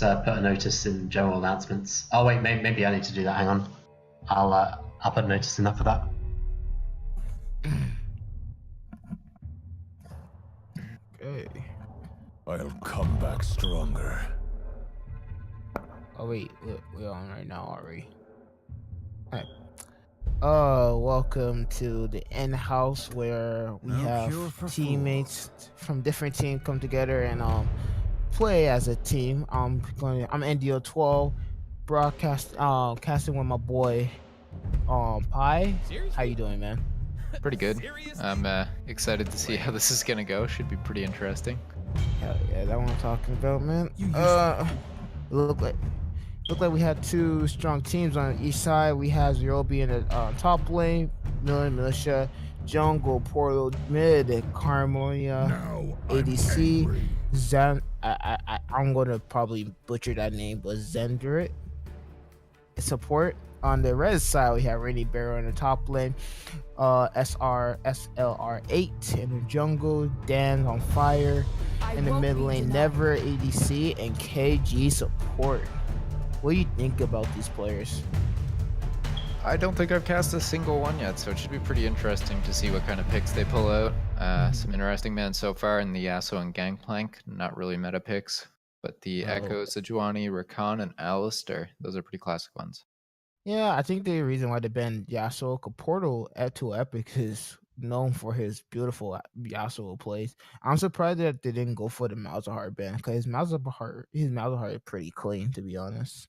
let's put a notice in general announcements. Oh wait, maybe I need to do that. Hang on, I'll put a notice in there for that. Okay. I'll come back stronger. Oh wait, we're on right now, are we? All right. Welcome to the N house where we No have cure for teammates from different teams come together and play as a team. I'm NDO12 casting with my boy Pi. How you doing, man? Pretty good. I'm excited to see how this is gonna go. Should be pretty interesting. Hell yeah, that's what I'm talking about, man. Look like we had two strong teams on each side. We have Zerobi in the top lane, Militia, Jungle, Portal mid, Carmonia, Now ADC, I'm angry. Zen. I'm gonna probably butcher that name, but Zendrit support. On the red side, we have Rainy Barrow in the top lane, SLR8 in the jungle, Dan on fire in the mid lane, Never ADC, and KG support. What do you think about these players? I don't think I've cast a single one yet, so it should be pretty interesting to see what kind of picks they pull out. Some interesting mans so far in the Yasuo and Gangplank. Not really meta picks, but the Echo, Sejuani, Rakan, and Alistar. Those are pretty classic ones. Yeah, I think the reason why they banned Yasuo Portal to Epic is known for his beautiful Yasuo plays. I'm surprised that they didn't go for the Malzahar ban because his Malzahar is pretty clean, to be honest.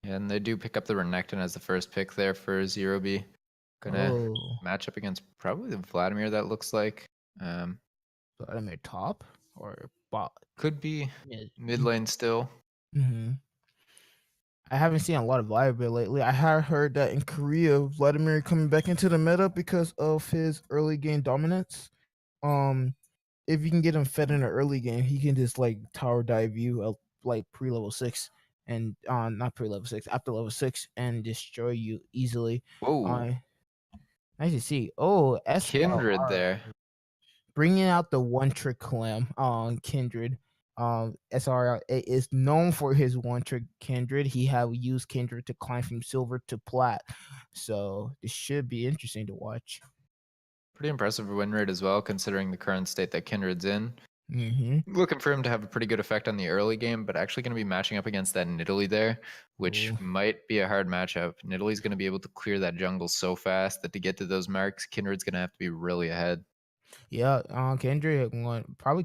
Yeah, and they do pick up the Renekton as the first pick there for Zerobi. Gonna match up against probably the Vladimir, that looks like. Vladimir top or bot? Could be mid lane still. Mm-hmm. I haven't seen a lot of Vladimir lately. I have heard that in Korea, Vladimir coming back into the meta because of his early game dominance. If you can get him fed in the early game, he can just like tower dive you like pre-level 6 and not pre-level 6, after level 6 and destroy you easily. Whoa. Nice to see. Oh, Kindred there. Bringing out the one trick clam on Kindred. SR is known for his one trick Kindred. He have used Kindred to climb from silver to plat, so this should be interesting to watch. Pretty impressive win rate as well, considering the current state that Kindred's in. Mm-hmm. Looking for him to have a pretty good effect on the early game, but actually going to be matching up against that Nidalee there, which might be a hard matchup. Nidalee's going to be able to clear that jungle so fast that to get to those marks, Kindred's going to have to be really ahead. Yeah, Kendrick going to probably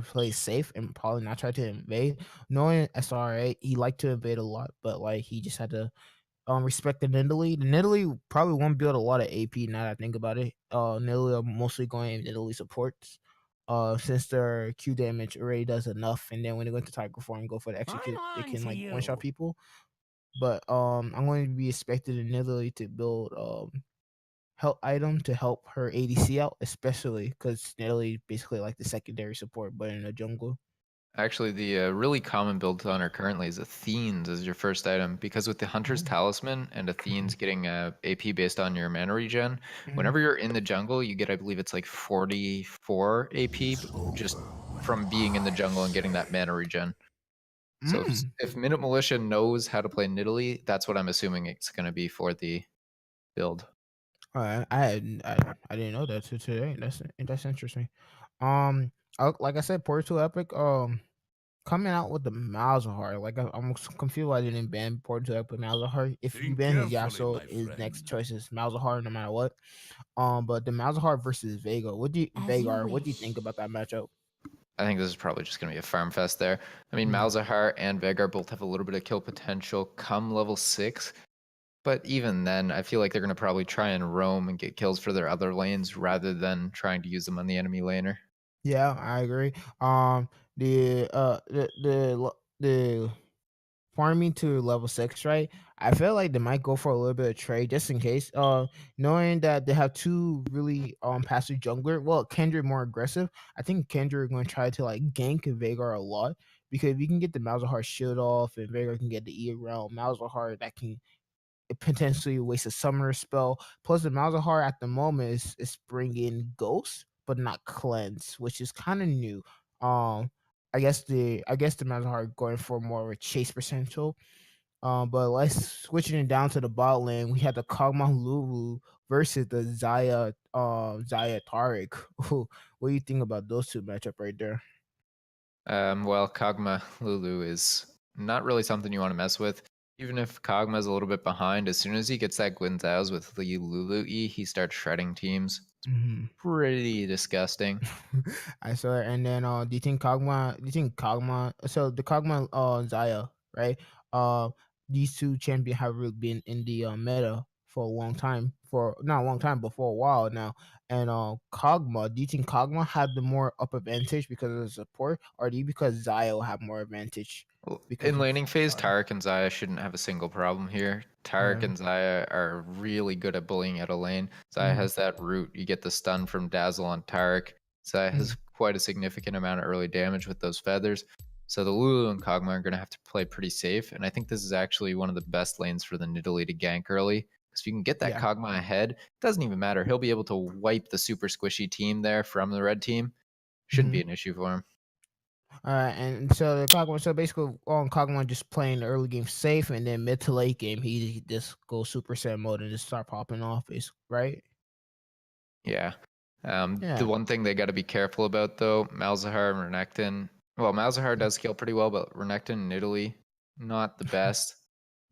play safe and probably not try to invade. Knowing SRA, he liked to invade a lot, but like he just had to respect the Nidalee. The Nidalee probably won't build a lot of AP now that I think about it. Nidalee are mostly going Nidalee supports. Since their Q damage already does enough, and then when they go into Tiger form, go for the execute, they can like one shot people. But I'm going to be expected in Nidalee to build help item to help her ADC out, especially because Nidalee basically like the secondary support, but in the jungle. Actually, the really common build on her currently is Athene's as your first item, because with the Hunter's Talisman and Athene's getting AP based on your mana regen, whenever you're in the jungle, you get, I believe it's like 44 AP just from being in the jungle and getting that mana regen. So if Minute Militia knows how to play Nidalee, that's what I'm assuming it's going to be for the build. All right, I didn't know that today. That's interesting. Like I said, Portal Epic coming out with the Malzahar. Like I'm confused why they didn't ban Portal Epic Malzahar. If you ban his Yasuo, his next choice is Malzahar no matter what. But the Malzahar versus Veigar. What do you think about that matchup? I think this is probably just going to be a farm fest there. I mean, Malzahar and Veigar both have a little bit of kill potential come level 6. But even then, I feel like they're going to probably try and roam and get kills for their other lanes rather than trying to use them on the enemy laner. Yeah, I agree. The farming to level 6, right? I feel like they might go for a little bit of trade just in case. Knowing that they have two really passive jungler. Well, Kendrick more aggressive. I think Kendrick going to try to like gank Veigar a lot because if you can get the Malzahar shield off and Veigar can get the E around Malzahar, that can potentially waste a summoner spell. Plus, the Malzahar at the moment is bringing Ghost, but not Cleanse, which is kind of new. I guess the Malzahar going for more of a chase potential. But let's switching it down to the bot lane. We had the Kog'Maw Lulu versus the Zaya Taric. What do you think about those two matchup right there? Well, Kog'Maw Lulu is not really something you want to mess with. Even if Kog'Maw's a little bit behind, as soon as he gets that Gwyn Zhao's with the Lulu E, he starts shredding teams. Mm-hmm. Pretty disgusting. I saw it. And then do you think Kog'Maw so the Kog'Maw Zaya, right? These two champions have really been in the meta for a long time. For not a long time, but for a while now. And Kog'Maw, do you think Kog'Maw had the more up advantage because of the support, or do you because Zaya will have more advantage? Because In of laning phase, Zaya? Taric and Zaya shouldn't have a single problem here. Taric and Zaya are really good at bullying out a lane. Zaya Mhm. has that root. You get the stun from Dazzle on Taric. Zaya has quite a significant amount of early damage with those feathers. So the Lulu and Kog'Maw are going to have to play pretty safe. And I think this is actually one of the best lanes for the Nidalee to gank early. Because if you can get that Yeah. Kog'Maw ahead, it doesn't even matter. He'll be able to wipe the super squishy team there from the red team. Shouldn't be an issue for him. And so the Kog'Maw, so basically, Kog'Maw just playing the early game safe, and then mid to late game, he just goes Super Saiyan mode and just start popping off. Is right? Yeah. Yeah. The one thing they got to be careful about, though, Malzahar and Renekton. Well, Malzahar does scale pretty well, but Renekton and Nidalee, not the best.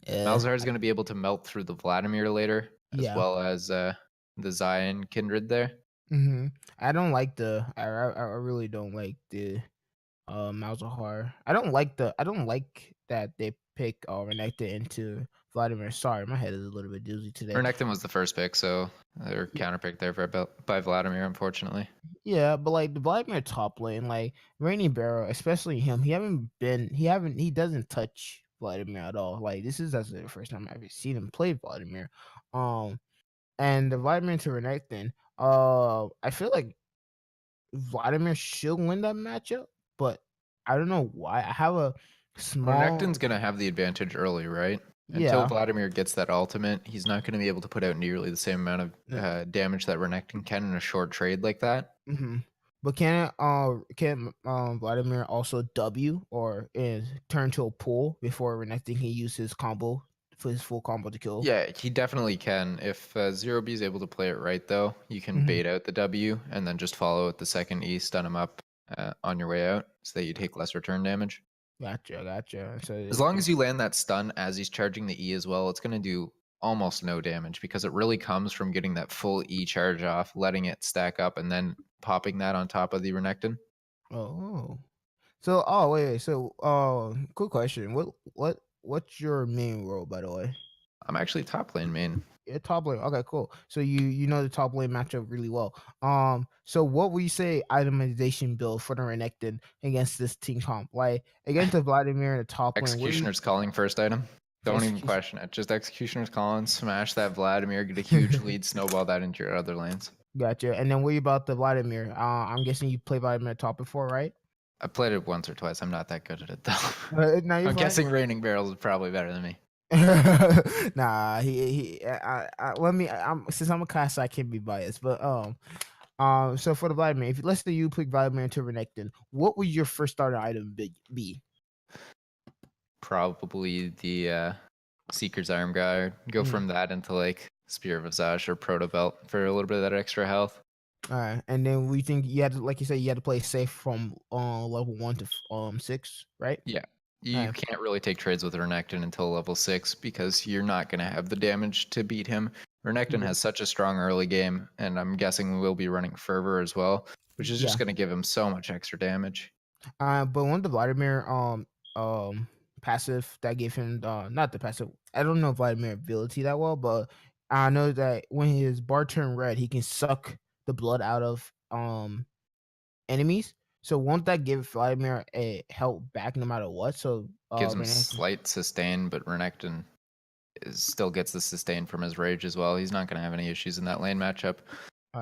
Yeah. Malzahar is going to be able to melt through the Vladimir later, as Yeah. well as the Zion Kindred there. I don't like the. I really don't like the Malzahar. I don't like that they pick Renekton into Vladimir. Sorry, my head is a little bit doozy today. Renekton was the first pick, so they're counterpicked there by Vladimir, unfortunately. Yeah, but like the Vladimir top lane, like Rainy Barrow, especially him, he doesn't touch Vladimir at all. Like this is actually the first time I've ever seen him play Vladimir. And the Vladimir to Renekton, I feel like Vladimir should win that matchup, but I don't know why. I have a small Renekton's going to have the advantage early, right? Until yeah. Vladimir gets that ultimate, he's not going to be able to put out nearly the same amount of damage that Renekton can in a short trade like that. But can Vladimir also W or turn to a pull before Renekton can use his combo for his full combo to kill? Yeah, he definitely can. If Zero B is able to play it right, though, you can bait out the W and then just follow with the second E, stun him up on your way out so that you take less return damage. Gotcha. So As long as you land that stun as he's charging the E as well, it's going to do almost no damage because it really comes from getting that full E charge off, letting it stack up, and then popping that on top of the Renekton. Oh. So wait. So cool question. What's your main role, by the way? I'm actually top lane main. Yeah, top lane. Okay, cool. So you know the top lane matchup really well. So what would you say itemization build for the Renekton against this team comp? Like against the Vladimir in the top lane. Executioner's Calling first item. Don't even question it. Just Executioner's Calling, smash that Vladimir, get a huge lead, snowball that into your other lanes. Gotcha. And then what about the Vladimir? I'm guessing you played Vladimir top before, right? I played it once or twice. I'm not that good at it though. Now you're I'm guessing Raining Barrels is probably better than me. Nah, let me. Since I'm a caster, I can't be biased. But so for the Vladimir, if let's say you pick Vladimir into Renekton, what would your first starter item be? Probably the Seeker's Arm Guard. Go from that into like Spear of Visage or Proto Belt for a little bit of that extra health. All right, and then we think you had to, like you said, you had to play safe from level 1 to 6, right? Yeah. You can't really take trades with Renekton until level 6 because you're not going to have the damage to beat him. Renekton has such a strong early game, and I'm guessing we'll be running Fervor as well, which is just going to give him so much extra damage. But one of the Vladimir passive that gave him not the passive. I don't know Vladimir ability that well, but I know that when his bar turn red, he can suck the blood out of enemies. So won't that give Vladimir a help back no matter what? So gives him slight sustain, but Renekton still gets the sustain from his rage as well. He's not going to have any issues in that lane matchup.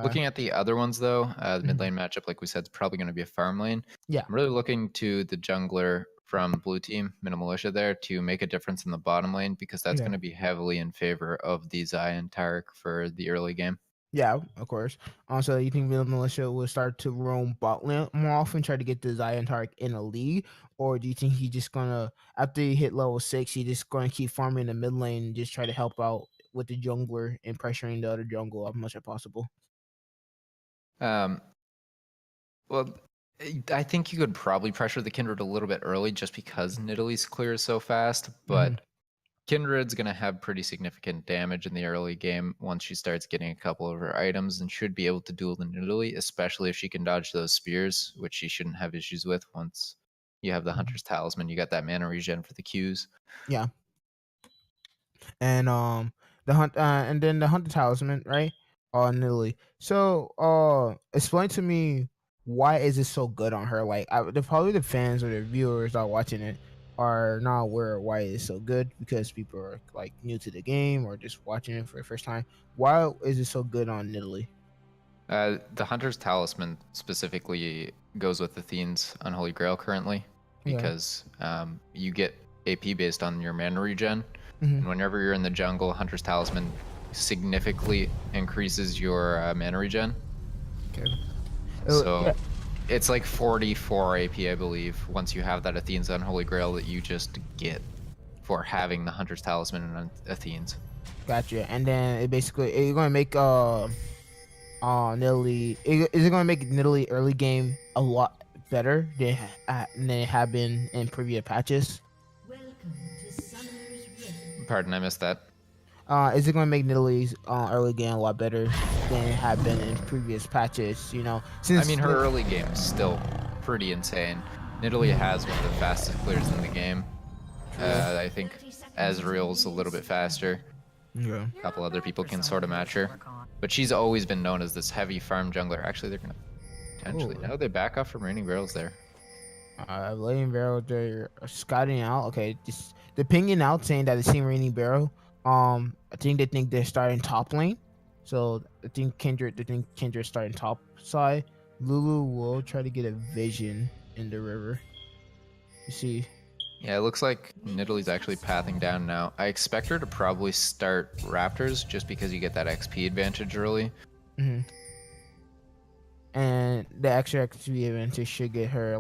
Looking at the other ones though, the mid lane matchup, like we said, is probably going to be a farm lane. Yeah, I'm really looking to the jungler from blue team, Minimalitia there, to make a difference in the bottom lane because that's going to be heavily in favor of the Zaya and Taric for the early game. Yeah, of course. So you think Villa Militia will start to roam bot lane more often, try to get the Zion Tark in a league, or do you think he's just gonna after he hit level 6, he just gonna keep farming the mid lane and just try to help out with the jungler and pressuring the other jungle as much as possible? Um, well, I think you could probably pressure the Kindred a little bit early just because Nidalee's clear so fast, but Kindred's going to have pretty significant damage in the early game once she starts getting a couple of her items and should be able to duel the Nidalee, especially if she can dodge those spears, which she shouldn't have issues with once you have the Hunter's Talisman. You got that mana regen for the Qs. Yeah. And and then the Hunter Talisman, right? Nidalee. So explain to me why is it so good on her? Like probably the fans or the viewers that are watching it are not aware of why it's so good because people are like new to the game or just watching it for the first time. Why is it so good on Nidalee? The Hunter's Talisman specifically goes with Athene's Unholy Grail currently because you get AP based on your mana regen. And whenever you're in the jungle, Hunter's Talisman significantly increases your mana regen. Okay. So it's like 44 AP, I believe, once you have that Athene's Unholy Grail that you just get for having the Hunter's Talisman and Athene's. Gotcha. And then it basically it's gonna make Nidalee is it gonna make Nidalee early game a lot better than it had been in previous patches? Pardon, I missed that. Is it going to make Nidalee's early game a lot better than it had been in previous patches? You know, since I mean, her early game is still pretty insane. Nidalee has one of the fastest clears in the game. I think Ezreal's a little bit faster. Yeah. A couple other people can sort of match her, but she's always been known as this heavy farm jungler. Actually, they're gonna potentially no, they back off from Raining Barrels there. Raining Barrel, they're scouting out. Okay, just they're pinging out saying that it's seen Raining Barrel. I think they think they're starting top lane, so I think Kindred's starting top side. Lulu will try to get a vision in the river. You see. Yeah, it looks like Nidalee's actually pathing down now. I expect her to probably start Raptors just because you get that XP advantage early. And the extra XP advantage should get her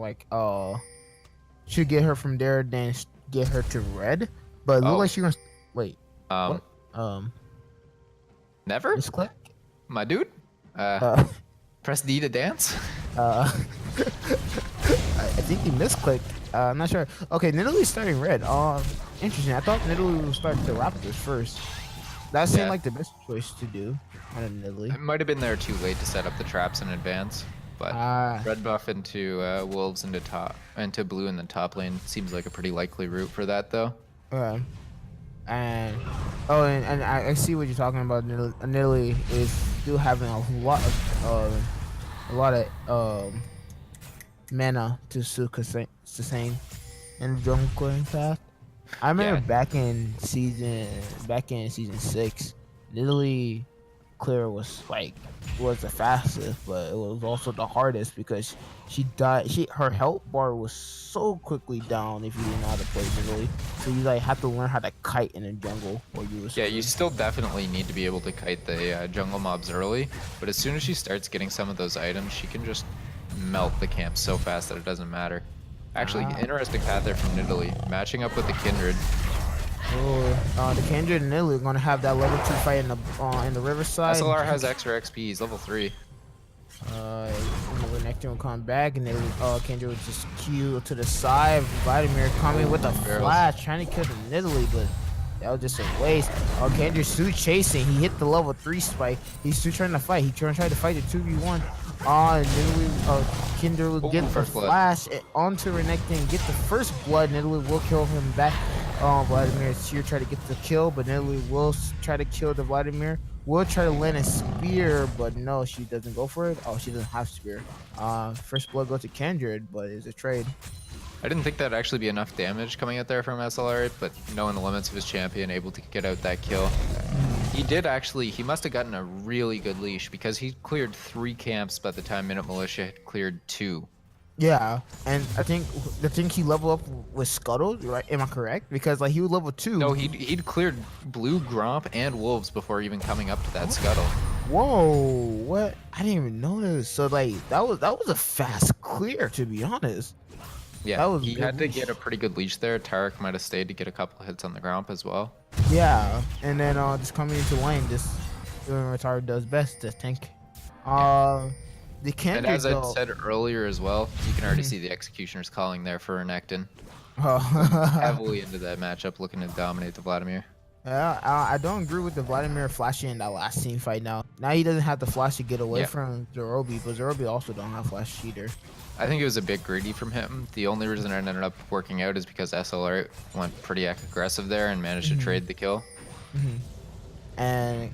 from there, then get her to red. But it looks like she's gonna wait. What? Never? Misclick? My dude? Press D to dance? I think he misclicked. I'm not sure. Okay, Nidalee's starting red. Interesting. I thought Nidalee would start the Raptors first. That seemed like the best choice to do on Nidalee. It might have been there too late to set up the traps in advance, but red buff into wolves into blue in the top lane seems like a pretty likely route for that though. And I see what you're talking about. Nidalee is still having a lot of mana to sustain in the jungle clearing path. I remember back in season 6, Nidalee clear was the fastest, but it was also the hardest because she died. Her health bar was so quickly down if you didn't know how to play Nidalee. So you have to learn how to kite in the jungle. You still definitely need to be able to kite the jungle mobs early, but as soon as she starts getting some of those items, she can just melt the camp so fast that it doesn't matter. Actually, interesting path there from Nidalee, matching up with the Kindred. The Kindred and Nidalee are gonna have that level 2 fight in the riverside. SLR has extra XP. He's level 3. Nectar will come back, and then Kindred would just Q to the side. Vladimir coming with a flash, trying to kill the Nidalee, but that was just a waste. Kindred's still chasing. He hit the level 3 spike. He's still trying to fight. He tried to fight the 2v1. Nidalee, Kindred will get the flash onto Renekton and get the first blood. Nidalee will kill him back. Vladimir is here trying to get the kill, but Nidalee will try to kill the Vladimir. Will try to land a spear, but no, she doesn't go for it. Oh, she doesn't have spear. First blood goes to Kindred, but it's a trade. I didn't think that'd actually be enough damage coming out there from SLR, but knowing the limits of his champion, able to get out that kill. He must have gotten a really good leash because he cleared 3 camps by the time Minute Militia had cleared 2. Yeah, and I think he leveled up with Scuttle, right? Am I correct? Because he was level 2. No, he'd cleared Blue, Gromp, and Wolves before even coming up to that Scuttle. Whoa, what? I didn't even notice. So like that was a fast clear, to be honest. Yeah, That was he good had to leash. get a pretty good leash there. Tarek might have stayed to get a couple hits on the ground as well. Yeah, and then just coming into lane, just doing what Tara does best, the tank. The And Kendrick as I though. said earlier as well, you can already Mhm. see the Executioner's calling there for Renekton. Oh. Heavily into that matchup, looking to dominate the Vladimir. Yeah, I don't agree with the Vladimir flashing in that last team fight now. Now he doesn't have the flash to get away Yeah. from Zerobi, but Zerobi also don't have flash either. I think it was a bit greedy from him. The only reason it ended up working out is because SLR went pretty aggressive there and managed to trade the kill. And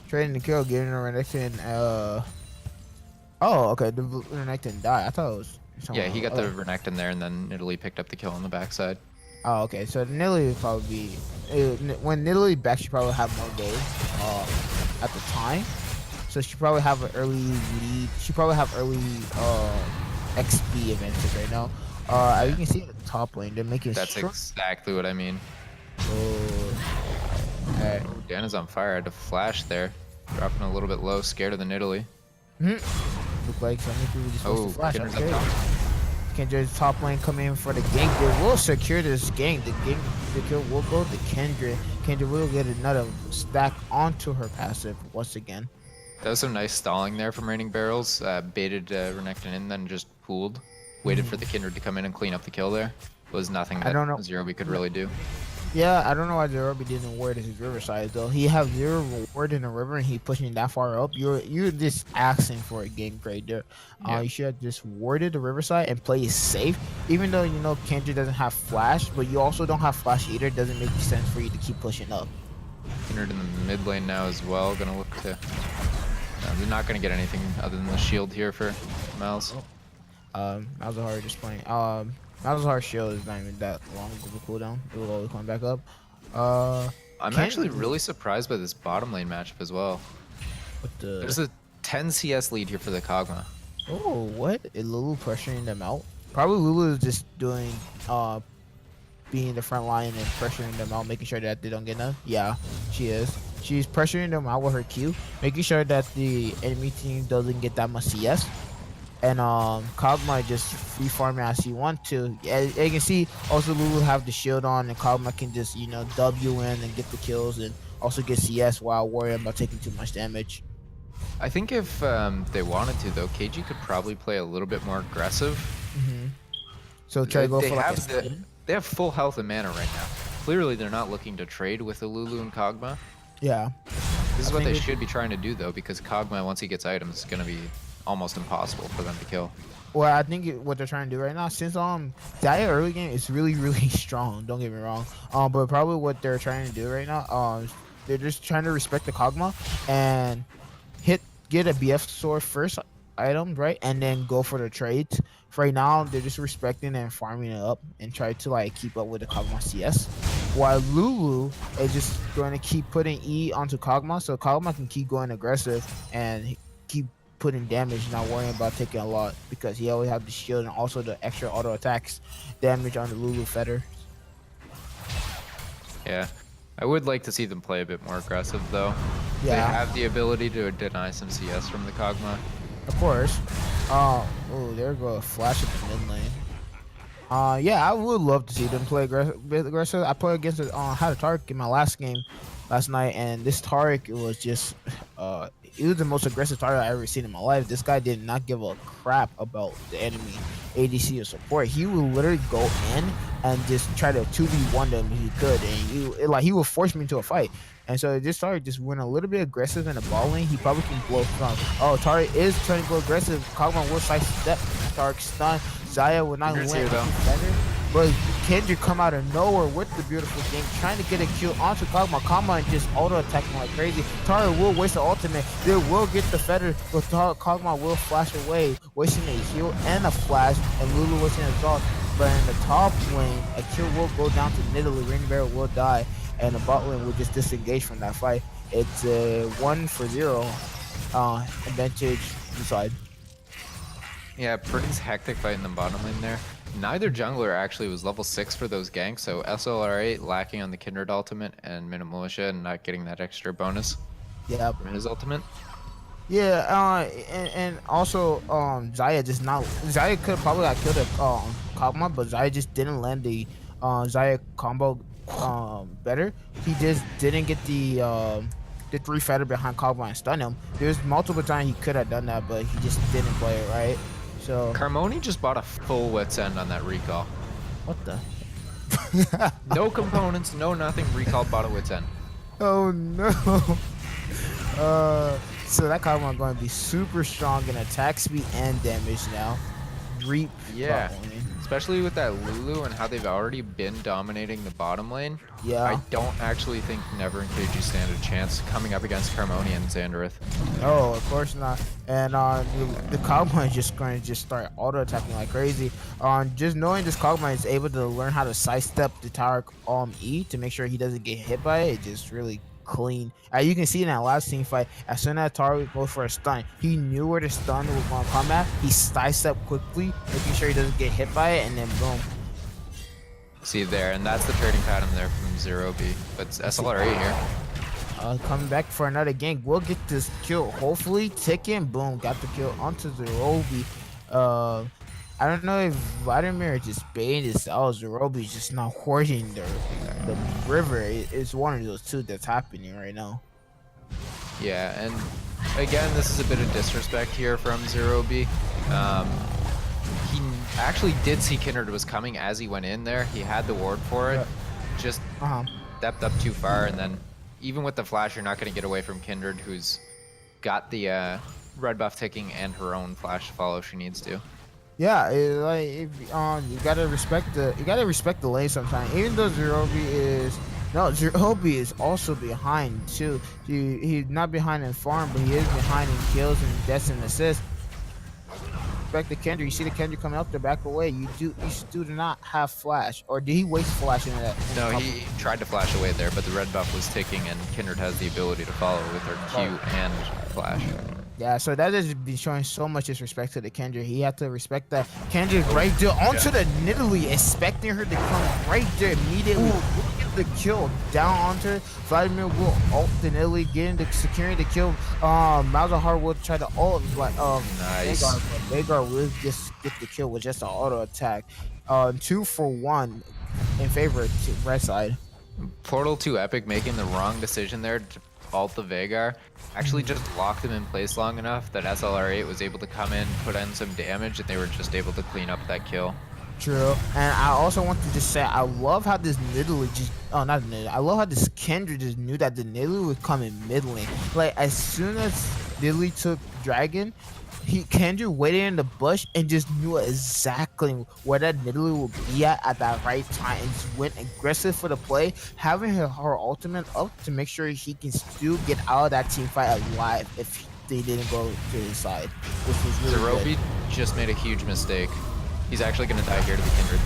trading the kill, getting a Renekton, oh, okay, the Renekton died. I thought it was Yeah, he got the oh. Renekton there, and then Italy picked up the kill on the backside. Oh, okay, so Nidalee would probably be when Nidalee back, she probably have more gold at the time, so she probably have an early lead. She probably have early XP advantage right now. You can see at the top lane, they're making That's short. exactly what I mean. Alright. Oh, Dana's on fire. I had to flash there. Dropping a little bit low, scared of the Nidalee. Look like so many people just supposed Oh, to flash. Kinder's Okay. up top. Kendra's top lane coming in for the gank. They will secure this gank. The kill will go to Kendra. Kendra will get another stack onto her passive once again. That was some nice stalling there from Raining Barrels. Baited Renekton in, then just pooled. Waited for the Kindred to come in and clean up the kill there. Was nothing I that don't know. Zerobi could really do. Yeah, I don't know why Zerobi didn't ward his Riverside though. He have 0 reward in the river and he pushing that far up. You're just asking for a gank right there. Yeah. You should have just warded the Riverside and play it safe. Even though you know Kendra doesn't have flash, but you also don't have flash either. It doesn't make sense for you to keep pushing up. Kindred in the mid lane now as well. Gonna look to... they're not gonna get anything other than the shield here for Miles. Malzahar just playing. Malzahar's shield is not even that long of a cooldown. It will always come back up. I'm actually really surprised by this bottom lane matchup as well. With There's the a 10 CS lead here for the Kog'Maw. oh, what is Lulu pressuring them out? Probably Lulu is just doing being the front line and pressuring them out, making sure that they don't get none. Yeah, she is. She's pressuring them out with her Q, making sure that the enemy team doesn't get that much CS. And Kog'Maw just free farming as he want to. Yeah, you can see also Lulu have the shield on, and Kog'Maw can just W in and get the kills and also get CS while worrying about taking too much damage. I think if they wanted to, though, KG could probably play a little bit more aggressive. So try to go They for like a have stun. they have full health and mana right now. Clearly, they're not looking to trade with the Lulu and Kog'Maw. Yeah. This is I what they think should be trying to do, though, because Kog'Maw, once he gets items, is going to be almost impossible for them to kill. Well, I think what they're trying to do right now, since Dia early game is really strong. Don't get me wrong. But probably what they're trying to do right now, they're just trying to respect the Kog'Maw and get a BF sword first item, right, and then go for the trades. For right now, they're just respecting and farming it up and try to like keep up with the Kog'Maw CS. While Lulu is just going to keep putting E onto Kog'Maw, so Kog'Maw can keep going aggressive and keep putting damage, not worrying about taking a lot because he always have the shield and also the extra auto attacks damage on the Lulu feather. Yeah. I would like to see them play a bit more aggressive, though. They Yeah, have the ability to deny some CS from the Kog'Maw. of course. Oh, there go a flash at the mid lane. Yeah, I would love to see them play aggressive. I played against had a Taric in my last game last night, and this Taric was just it was the most aggressive Taric I ever seen in my life. This guy did not give a crap about the enemy ADC or support. He would literally go in and just try to 2v1 them if he could, and he would force me into a fight. And so this Taric just went a little bit aggressive in the ball lane. He probably can blow from. Oh, Taric is trying to go aggressive. Kog'Maw will sidestep. Taric stun. Xayah will not Kindred's win. here, though. But Kendrick come out of nowhere with the beautiful game, trying to get a kill onto Kog'Maw. Kog'Maw and just auto attacking like crazy. Taric will waste the ultimate. They will get the feather, but Kog'Maw will flash away, wasting a heal and a flash, and Lulu wasting a exhaust. But in the top lane, a kill will go down to Nidalee. Ring Bearer will die, and the bot lane will just disengage from that fight. It's a 1-0 advantage inside. Yeah, pretty hectic fight in the bottom lane there. Neither jungler actually was level 6 for those ganks, so SLR8 lacking on the Kindred ultimate and Minute Militia and not getting that extra bonus Yeah, from his ultimate. Yeah, and also Zaya just not Zaya could probably got killed at Kog'Maw, but Zaya just didn't land the Zaya combo better. He just didn't get the three feather behind Kog'Maw and stun him. There's multiple times he could have done that, but he just didn't play it right. So Carmoni just bought a full wit's end on that recall. what the? No components, no nothing. Recall bought a wit's end. Oh no. So that Kog'Maw going to be super strong in attack speed and damage now. Reap. Yeah. bot lane. Especially with that Lulu and how they've already been dominating the bottom lane. Yeah. I don't actually think Never and KG stand a chance coming up against Carmoni and Xandereth. Oh, of course not. And the Kog'Maw is just going to just start auto attacking like crazy. Just knowing this Kog'Maw is able to learn how to sidestep the tower E to make sure he doesn't get hit by it. It just really clean. You can see in that last team fight, as soon as Taru goes for a stun, he knew where the stun was going to come at. He sidestepped quickly, making sure he doesn't get hit by it, and then boom. See there, and that's the trading pattern there from Zero B. But it's SLRA here. Coming back for another gank. We'll get this kill. Hopefully, Tekken, boom, got the kill onto Zerobi. I don't know if Vladimir just baited this out. Zerobi's just not hoarding the river. It's one of those two that's happening right now. Yeah, and again, this is a bit of disrespect here from Zero B. He actually did see Kindred was coming as he went in there. He had the ward for it. Just stepped up too far, and then even with the flash, you're not going to get away from Kindred, who's got the red buff ticking and her own flash to follow if she needs to. Yeah, you gotta respect the lane sometimes. Even though Zerobi is also behind too. He's not behind in farm, but he is behind in kills and deaths and assists. Respect the Kendra. You see the Kendra coming up the back away. You do not have flash, or did he waste flash in that? No, he tried to flash away there, but the red buff was ticking, and Kindred has the ability to follow with her Q and flash. Yeah, so that has been showing so much disrespect to the Kendra. He had to respect that. Kendra right there onto the Nidalee, expecting her to come right there immediately. Get the kill down onto her. Vladimir will ult the Nidalee, getting the securing the kill. Malzahar will try to ult like nice. Veigar will just get the kill with just an auto attack. 2 for 1 in favor of red side. Portal 2 Epic making the wrong decision there to ult the Veigar. Actually just locked him in place long enough that SLR8 was able to come in, put in some damage, and they were just able to clean up that kill. True. And I also want to just say, I love how this Nidalee just, not Nidalee, I love how this Kendra just knew that the Nidalee would come in mid lane. Like, as soon as Nidalee took Dragon, Kendra waited in the bush and just knew exactly where that Nidalee would be at that right time and just went aggressive for the play, having her ultimate up to make sure he can still get out of that team fight alive if they didn't go to his side, which was really good. Zerobi just made a huge mistake. He's actually going to die here to the Kindred.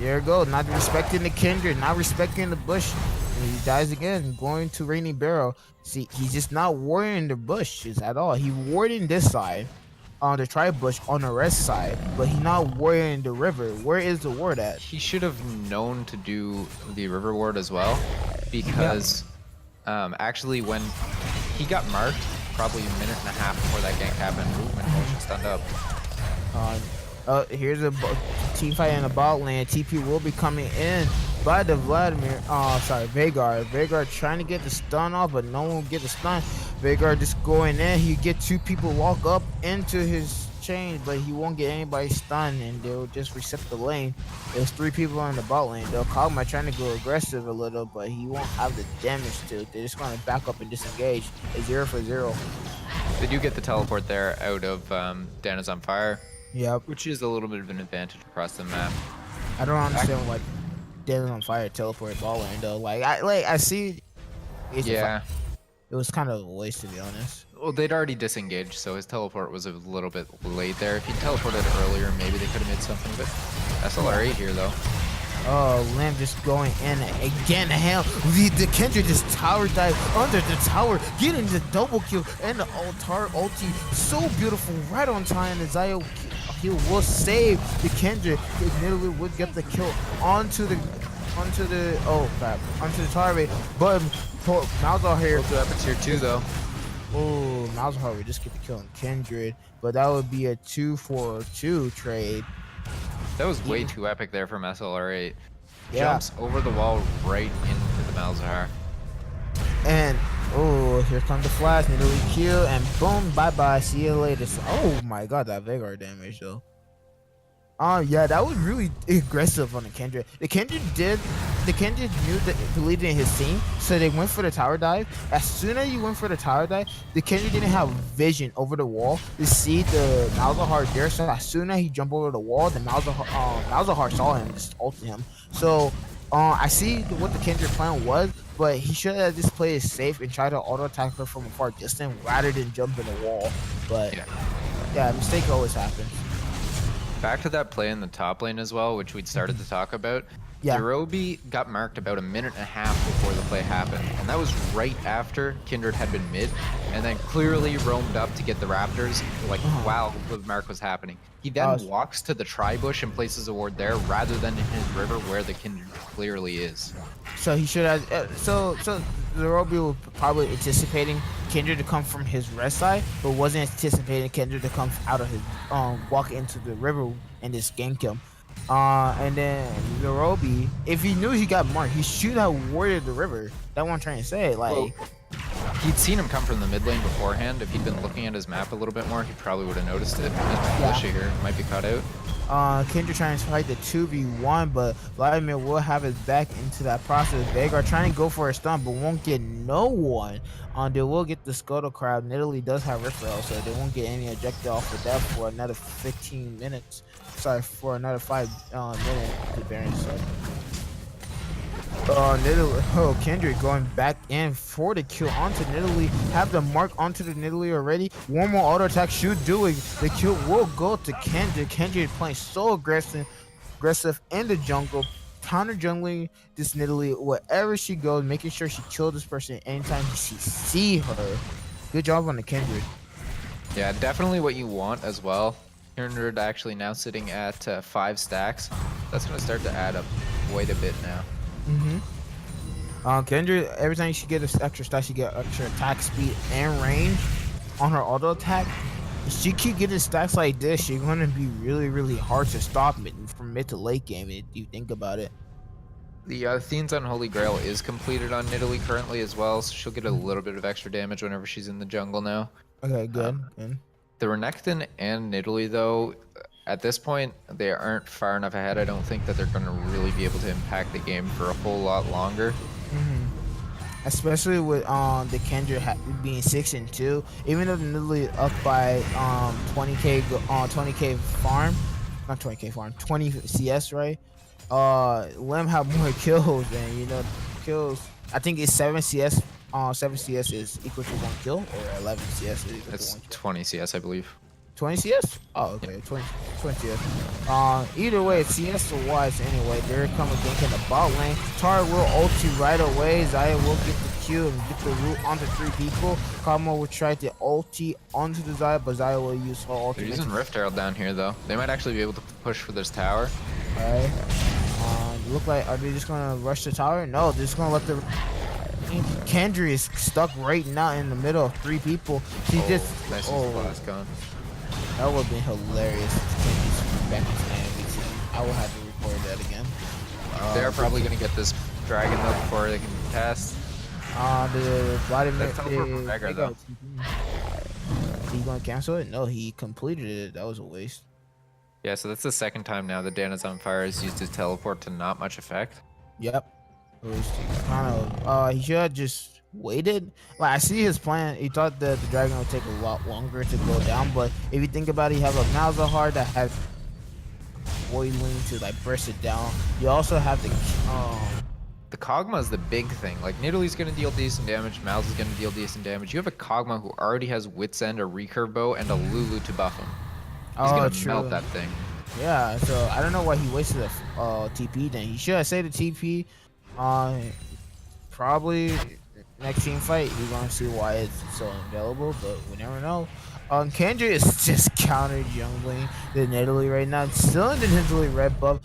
There you go. Not respecting the Kindred, not respecting the bush. And he dies again, going to Rainy Barrow. See, he's just not warding the bushes at all. He warding this side, on the tri bush on the rest side, but he's not warding the river. Where is the ward at? He should have known to do the river ward as well, because actually when he got marked, probably a minute and a half before that gank happened, when motion stunned up. Here's a team fight in the bot lane. TP will be coming in by the Veigar. Veigar trying to get the stun off, but no one will get the stun. Veigar just going in. He get two people walk up into his chain, but he won't get anybody stunned, and they'll just reset the lane. There's 3 people in the bot lane. They'll Kog'Maw trying to go aggressive a little, but he won't have the damage to it. They're just going to back up and disengage. It's 0 for 0. They do get the teleport there out of Dana's on fire. Yep. Which is a little bit of an advantage across the map. I don't understand why Dana's on fire teleport ball lane though. I see. Yeah. It was kind of a waste, to be honest. Well, they'd already disengaged, so his teleport was a little bit late there. If he teleported earlier, maybe they could have made something. But SLR8 here though. Oh, Lamb just going in again. Hell, the Kendra just tower dive under the tower, getting the double kill and the ulti. So beautiful, right on time. The Zaya heal will save the Kendra. Admittedly would get the kill onto the target. But Malzahar here. Also Epic's here too though. Oh, Malzahar would just get the kill on Kindred, but that would be a 2-for-2 trade. That was way too epic there from SLR8. Yeah. Jumps over the wall right into the Malzahar. And oh, here comes the flash, Nidalee kill, and boom, bye bye, see you later. So, oh my god, that Veigar damage though. Yeah, that was really aggressive on the Kindred. The Kindred knew that the leader in his team, so they went for the tower dive. As soon as you went for the tower dive, the Kindred didn't have vision over the wall to see the Malzahar there. So as soon as he jumped over the wall, the Malzahar saw him and just ulted him. So I see what the Kindred plan was, but he should have just played it safe and tried to auto attack her from a far distance rather than jump in the wall. But yeah, mistake always happens. Back to that play in the top lane as well, which we'd started to talk about. Yeah. Zerobi got marked about a minute and a half before the play happened, and that was right after Kindred had been mid, and then clearly roamed up to get the Raptors, like while the mark was happening. He then walks to the tri-bush and places a ward there, rather than in his river where the Kindred clearly is. So he should have. So Zerobi was probably anticipating Kindred to come from his red side, but wasn't anticipating Kindred to come out of his walk into the river and just gank him. And then Zerobi, if he knew he got marked, he should have warded the river. That's what I'm trying to say. Like, well, he'd seen him come from the mid lane beforehand. If he'd been looking at his map a little bit more, he probably would have noticed it. Militia here might be caught out. Kindred trying to fight the 2v1, but Vladimir will have his back into that process. Veigar trying to go for a stun, but won't get no one. They will get the Scuttle Crab. Nidalee does have Rift Rail, so they won't get any objective off of that for another 15 minutes. Sorry, for another 5 minutes to Baron. Nidalee, Kindred going back in for the kill onto Nidalee. Have the mark onto the Nidalee already. One more auto attack should do it. The kill will go to Kindred. Kindred playing so aggressive in the jungle, counter jungling this Nidalee wherever she goes, making sure she kills this person anytime she see her. Good job on the Kindred. Yeah, definitely what you want as well. Kindred actually now sitting at 5 stacks. That's going to start to add up quite a bit now. Kindred, every time she gets extra stats, she get extra attack speed and range on her auto attack. If she keep getting stacks like this, she's gonna be really hard to stop from mid to late game if you think about it. The Athene's Unholy Grail is completed on Nidalee currently as well, so she'll get a little bit of extra damage whenever she's in the jungle now. Okay, good. The Renekton and Nidalee, though, at this point, they aren't far enough ahead. I don't think that they're going to really be able to impact the game for a whole lot longer. Especially with the Kindred being 6-2, even though the Nidalee up by 20k farm, not 20k farm, 20 CS, right? Lem have more kills, and kills. I think it's 7 CS. 7 CS is equal to 1 kill, or 11 CS is equal to 1 kill. 20 CS, I believe. 20 CS? Oh, okay. 20 CS. Either way, CS wise anyway. There come a gank in the bot lane. Tara will ulti right away. Xayah will get the Q and get the root onto 3 people. Kamo will try to ulti onto the Xayah, but Xayah will use her ulti. They're using Rift Herald down here, though. They might actually be able to push for this tower. Alright. Look like, are they just gonna rush the tower? No, they're just gonna let the... Kendry is stuck right now in the middle of 3 people. She just... Nice gone. That would have been hilarious. Back into the enemy team. I will have to record that again. They're probably going to get this dragon though before they can test. The Vladimir... Veigar, though. He going to cancel it? No, he completed it. That was a waste. Yeah, so that's the second time now that Dana's on fire has used his teleport to not much effect. Yep. It was kind of... he should have just waited. Like, I see his plan. He thought that the dragon would take a lot longer to go down, but if you think about it, you have a Malzahar that has Void Wing to like burst it down. You also have the Kog'Maw is the big thing. Like, Nidalee's gonna deal decent damage, Malz is gonna deal decent damage. You have a Kog'Maw who already has Wit's End, a recurve bow, and a Lulu to buff him. He's gonna melt that thing. Yeah, so I don't know why he wasted a TP then. He should have saved the TP. Probably next team fight, we're gonna see why it's so available, but we never know. Kendra is just counter jungling the Nidalee right now. Still in the Nidalee red buff.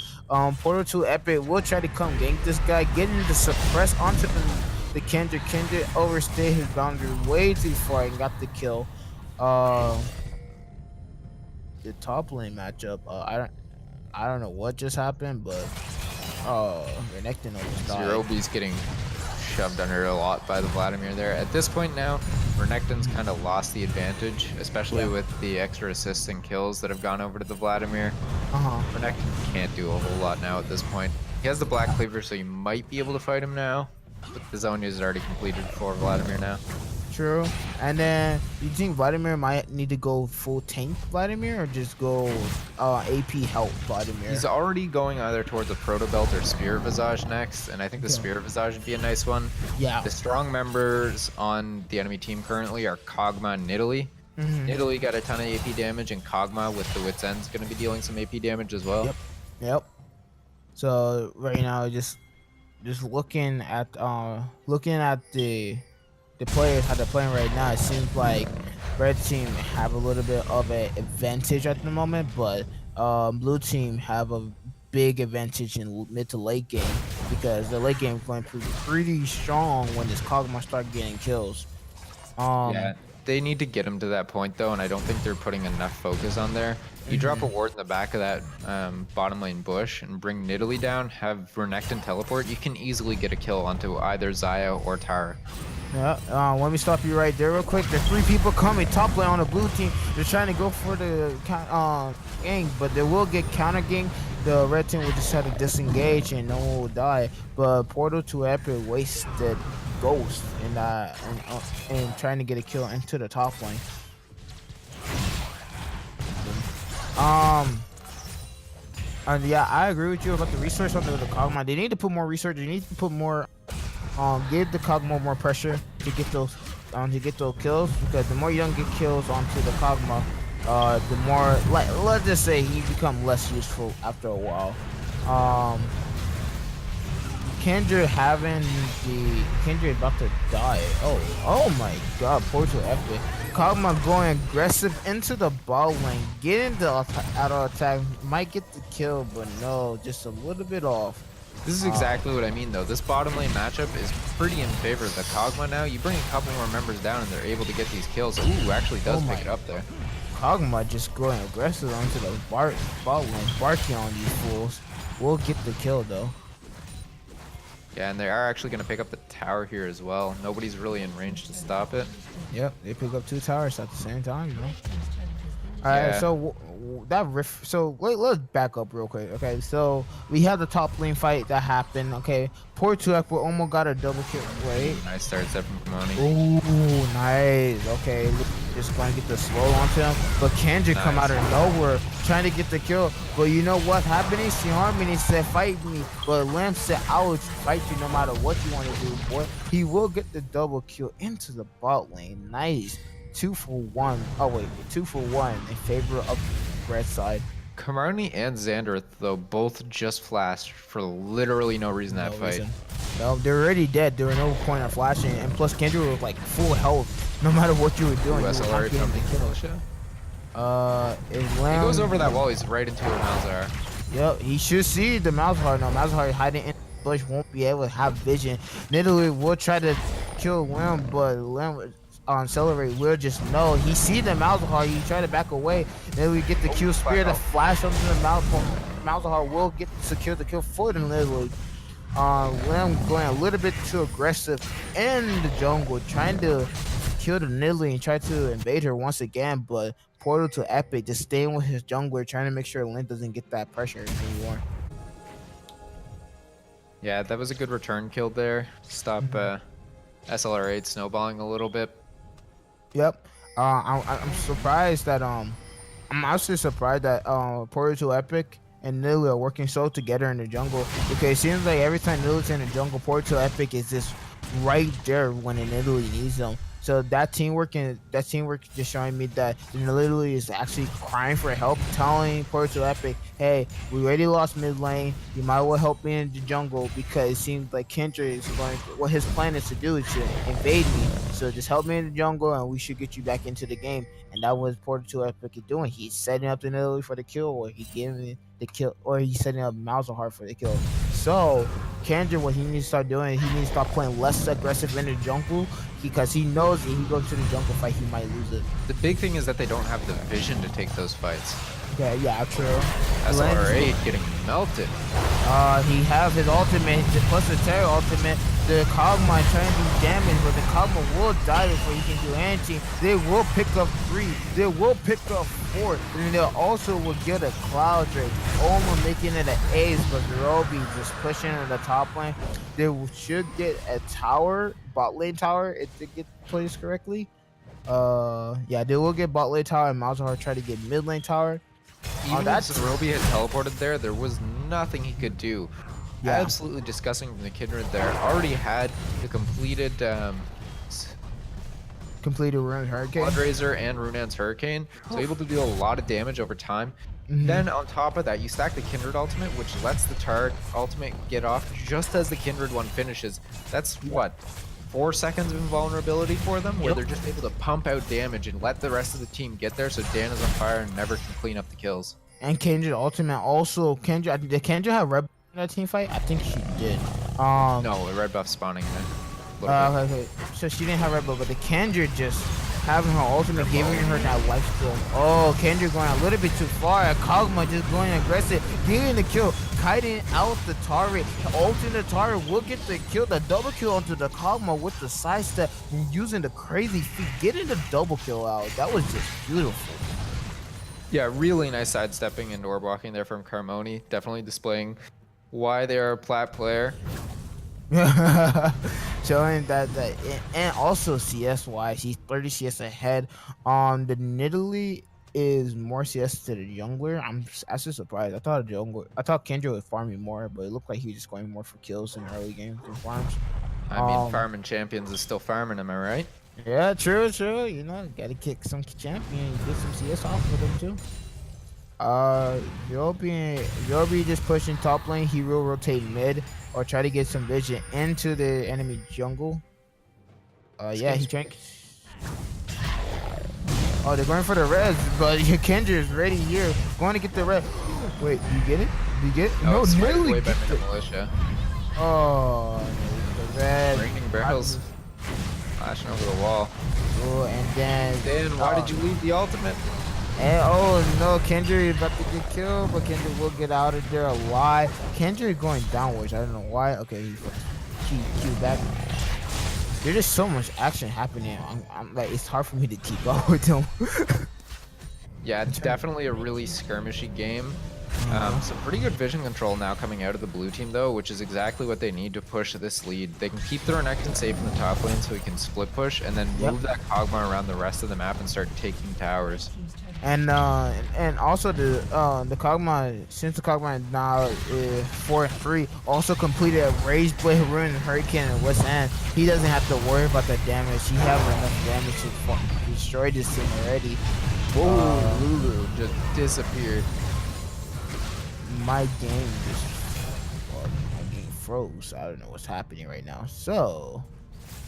Portal 2 Epic will try to come gank this guy, getting the suppress onto the the Kendrick. Kendrick overstayed his boundary way too far and got the kill. The top lane matchup. I don't know what just happened, but Renekton almost died. Zerobi's getting shoved under a lot by the Vladimir there. At this point now, Renekton's kind of lost the advantage, especially with the extra assists and kills that have gone over to the Vladimir. Renekton can't do a whole lot now at this point. He has the Black Cleaver, so you might be able to fight him now, but the Zhonya is already completed for Vladimir now. True. And then you think Vladimir might need to go full tank Vladimir or just go AP help Vladimir? He's already going either towards a Proto Belt or Spear Visage next, and I think the Spear Visage would be a nice one. Yeah. The strong members on the enemy team currently are Kog'Maw and Nidalee. Nidalee got a ton of AP damage, and Kog'Maw with the Wit's End is going to be dealing some AP damage as well. Yep. So right now, just looking at the players how they're playing right now, it seems like red team have a little bit of an advantage at the moment, but blue team have a big advantage in mid to late game because the late game is going pretty strong when this Kog'Maw start getting kills. Yeah, they need to get him to that point though, and I don't think they're putting enough focus on there. You drop a ward in the back of that bottom lane bush and bring Nidalee down, have Renekton teleport, you can easily get a kill onto either Xayah or Tara. Yeah, let me stop you right there real quick. There's 3 people coming top lane on the blue team. They're trying to go for the gang, but they will get counter gang. The red team will just have to disengage and no one will die. But Portal to Epic wasted Ghost and trying to get a kill into the top lane. And yeah, I agree with you about the resource on the Kog'Maw. They need to put more research. They need to put more give the Kog'Maw more pressure to get those kills, because the more you don't get kills onto the Kog'Maw, the more, like, let's just say he become less useful after a while. Kendra about to die. Oh my god, Portal Epic. Kog'Maw going aggressive into the ball lane, getting the auto attack, might get the kill, but no, just a little bit off. This is exactly what I mean though. This bottom lane matchup is pretty in favor of the Kog'Maw now. You bring a couple more members down and they're able to get these kills. Ooh, actually does pick it up there. Kog'Maw just going aggressive onto the ball lane, barking on these fools. We'll get the kill though. Yeah, and they are actually going to pick up the tower here as well. Nobody's really in range to stop it. Yep, they pick up 2 towers at the same time, you know. Alright, so let's back up real quick. Okay, so we had the top lane fight that happened. Okay, Portal Epic almost got a double kill. Wait. Nice start set from Kimoni. Ooh, nice. Okay, just going to get the slow onto him. But Kendrick come out of nowhere trying to get the kill. But you know what happened? See Harmony said, fight me. But Lamb said, I will fight you no matter what you want to do, boy. He will get the double kill into the bot lane. Nice. 2 for 1. Oh wait, 2 for 1 in favor of the red side. Kimoni and Xander though both just flashed for literally no reason that fight. No, they're already dead. There was no point of flashing, and plus Kendrick was like full health. No matter what you were doing, you were not getting the kill. He goes over that wall. He's right into a Malzahar. Yep, he should see the Malzahar. No, Malzahar hiding in the bush, won't be able to have vision. Nidalee will try to kill Lim, but Lim Accelerate will just know. He see the Malzahar, he try to back away. Then we get the Q spear to flash onto the Malzahar will get secure the kill for the Nidalee. Lim going a little bit too aggressive in the jungle, trying to kill the Nidalee and try to invade her once again, but Portal to Epic just staying with his jungler, trying to make sure Lim doesn't get that pressure anymore. Yeah, that was a good return kill there. Stop SLR8 snowballing a little bit. Yep. I'm surprised that I'm actually surprised that Portal to Epic and Nidalee are working so together in the jungle, because it seems like every time Nidalee's in the jungle, Portal to Epic is just right there when the Nidalee needs them. So that teamwork just showing me that Nidalee is actually crying for help, telling Portal to Epic, hey, we already lost mid lane, you might well help me in the jungle, because it seems like Kendrick is going, what his plan is to do is to invade me, so just help me in the jungle and we should get you back into the game. And that was Portal to Epic is doing. He's setting up the Nidalee for the kill, or he's giving the kill, or he's setting up Malzahar for the kill. So Kendrick, what he needs to start doing, he needs to start playing less aggressive in the jungle because he knows if he goes to the jungle fight, he might lose it. The big thing is that they don't have the vision to take those fights. Okay, yeah, true. SR8 getting melted. He has his ultimate, plus the Terry ultimate. The Kog'Maw trying to do damage, but the Kog'Maw will die before he can do anything. They will pick up 3. They will pick up 4. And then they also will get a Cloud Drake, almost making it an ace, but Roby just pushing in the top lane. They should get a tower, bot lane tower, if they get placed correctly. Yeah, they will get bot lane tower, and Malzahar try to get mid lane tower. Even if Zerobi had teleported there was nothing he could do. Yeah. Absolutely disgusting from the Kindred there. Already had the completed Rune's Hurricane. Bloodraiser and Runaan's Hurricane, so able to deal a lot of damage over time. Then on top of that, you stack the Kindred ultimate, which lets the Taric ultimate get off just as the Kindred one finishes. That's what, 4 seconds of invulnerability for them, where they're just able to pump out damage and let the rest of the team get there, so Dan is on fire and never can clean up the kills. And Kendrick ultimate also. Kendrick, did Kendrick have red in that team fight? I think she did. No, the red buff spawning in. Okay. So she didn't have red buff, but the Kendrick just having her ultimate, giving her that life steal. Oh, Kendrick going a little bit too far. Kog'Maw just going aggressive, getting the kill, kiting out the turret, ulting the turret will get the kill, the double kill onto the Kog'Maw with the sidestep, and using the crazy feet, getting the double kill out. That was just beautiful. Yeah, really nice sidestepping and orb walking there from Carmoni. Definitely displaying why they are a plat player. Showing that and also CS wise, he's 30 CS ahead. The Nidalee is more CS to the jungler. I'm actually surprised. I thought Kendrick would farm me more, but it looked like he was just going more for kills in the early game than farms. I mean, farming champions is still farming, am I right? Yeah, true. You know, gotta kick some champion, get some CS off with them too. Yobi just pushing top lane. He will rotate mid or try to get some vision into the enemy jungle. Yeah, he drank. Oh, they're going for the res, but your Kendra is ready here, going to get the res. Wait, you get it? You get it? No, nearly away by get it. Militia. Oh, the red. Raining barrels. Flashing over the wall. Oh, and then. Dan, why did you leave the ultimate? And oh no, Kendrick is about to get killed, but Kendrick will get out of there alive. Kendrick going downwards. I don't know why. Okay, he queued back. There's just so much action happening. I'm like, it's hard for me to keep up with them. Yeah, it's definitely a really skirmishy game. Some pretty good vision control now coming out of the blue team though, which is exactly what they need to push this lead. They can keep their Renekton safe in the top lane so he can split push and then move that Kog'Maw around the rest of the map and start taking towers. And also the Kog'Maw, since the Kog'Maw now is 4-3, also completed a Rage Blade, Ruin, Hurricane, and West End. He doesn't have to worry about the damage. He has enough damage to destroy this team already. Whoa, Lulu just disappeared. My game froze. I don't know what's happening right now. So,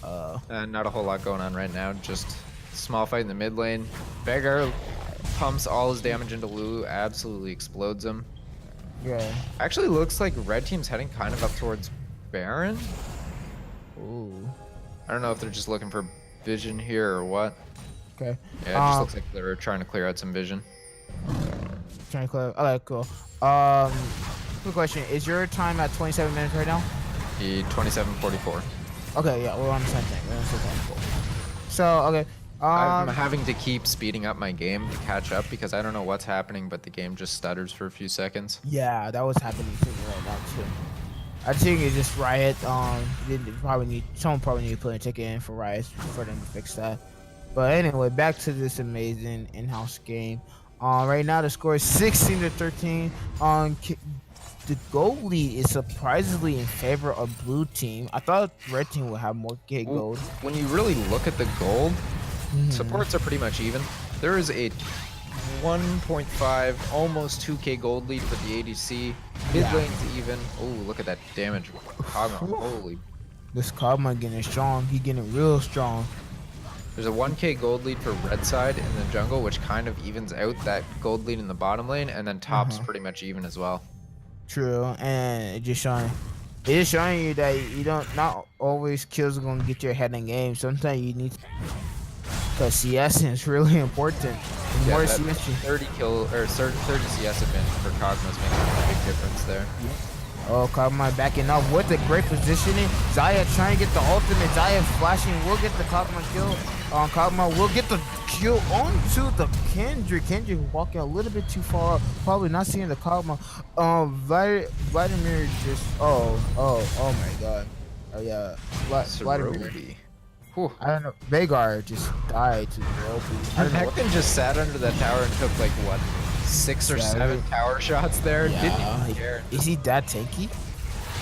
not a whole lot going on right now. Just small fight in the mid lane. Veigar pumps all his damage into Lulu, absolutely explodes him. Yeah. Actually looks like red team's heading kind of up towards Baron. Ooh. I don't know if they're just looking for vision here or what. Okay. Yeah, it just looks like they're trying to clear out some vision. Trying to clear. Okay, cool. Quick question: is your time at 27 minutes right now? 27:44. Okay, yeah, we're on the same thing. We're on the same thing. Cool. So, okay. I'm having to keep speeding up my game to catch up because I don't know what's happening, but the game just stutters for a few seconds. Yeah, that was happening to me right now too. I think it's just Riot. Someone probably need to put a ticket in for Riot for them to fix that. But anyway, back to this amazing in-house game. Right now the score is 16-13. The gold lead is surprisingly in favor of blue team. I thought red team would have more gold. When you really look at the gold, supports are pretty much even. There is a 1.5, almost 2k gold lead for the ADC. Mid lane's even. Oh, look at that damage. Holy. This Kog'Maw getting strong. He getting real strong. There's a 1k gold lead for red side in the jungle, which kind of evens out that gold lead in the bottom lane, and then top's pretty much even as well. True, and it's just showing you that you don't not always kills are gonna get your head in game. Sometimes you need, because CS is really important. The Yeah, more that CS you 30 kill or 30 CS advantage for Cognos makes a big difference there. Oh, Kog'Maw backing up with a great positioning. Xayah trying to get the ultimate. Xayah flashing will get the Kog'Maw kill. Kog'Maw will get the kill onto the Kendrick. Kendrick walking a little bit too far up. Probably not seeing the Kog'Maw. Vladimir just, oh my god. Oh yeah, Vladimir. Cerobi. Whew. I don't know. Veigar just died to Cerobi. I don't know what- Hecton just sat under that tower and took like what, 6 or 7 tower shots there. Yeah, Didn't even care. Is he that tanky?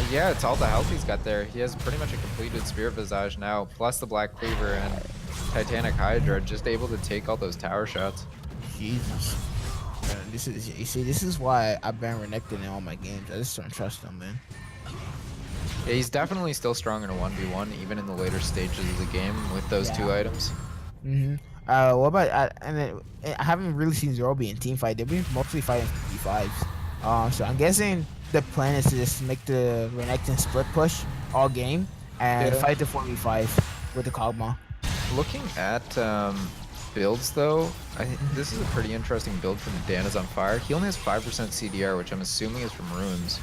Yeah, it's all the health he's got there. He has pretty much a completed Spirit Visage now, plus the Black Cleaver and Titanic Hydra, just able to take all those tower shots. Jesus. Man, this is why I ban Renekton in all my games. I just don't trust him, man. Yeah, he's definitely still strong in a 1v1, even in the later stages of the game with those 2 items. What about I haven't really seen Zerobi in team fight. They've been mostly fighting 55s. So I'm guessing the plan is to just make the Renekton split push all game and fight the 4v5 with the Kog'Maw. Looking at builds though, I think this is a pretty interesting build from Dan is on Fire. He only has 5% CDR, which I'm assuming is from runes.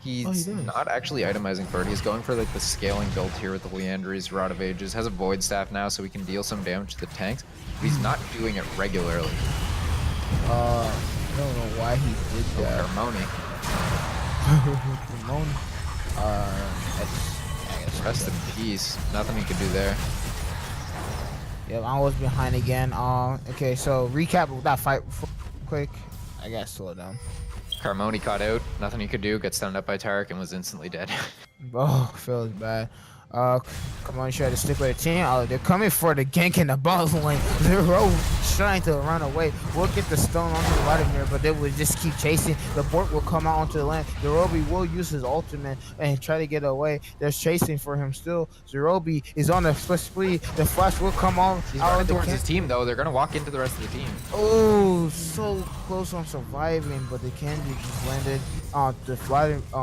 He's not actually itemizing for it. He's going for like the scaling build here with the Leandry's Rod of Ages. Has a Void Staff now, so he can deal some damage to the tanks. But he's not doing it regularly. I don't know why he did that. Harmony. Rest in peace. Nothing he could do there. Yep, I was behind again. Okay, so recap of that fight quick. I gotta slow it down. Carmoni caught out. Nothing he could do. Gets stunned up by Tarek and was instantly dead. Oh, feels bad. Come on, try to stick with the team. They're coming for the gank in the bottom lane. Zero trying to run away. We'll get the stone onto Vladimir, but they will just keep chasing. The Bork will come out onto the lane. Zerobi will use his ultimate and try to get away. They're chasing for him still. Zerobi is on the split spree. The flash will come on. He's running towards his team though. They're gonna walk into the rest of the team. Oh, so close on surviving, but the Kendrick just landed.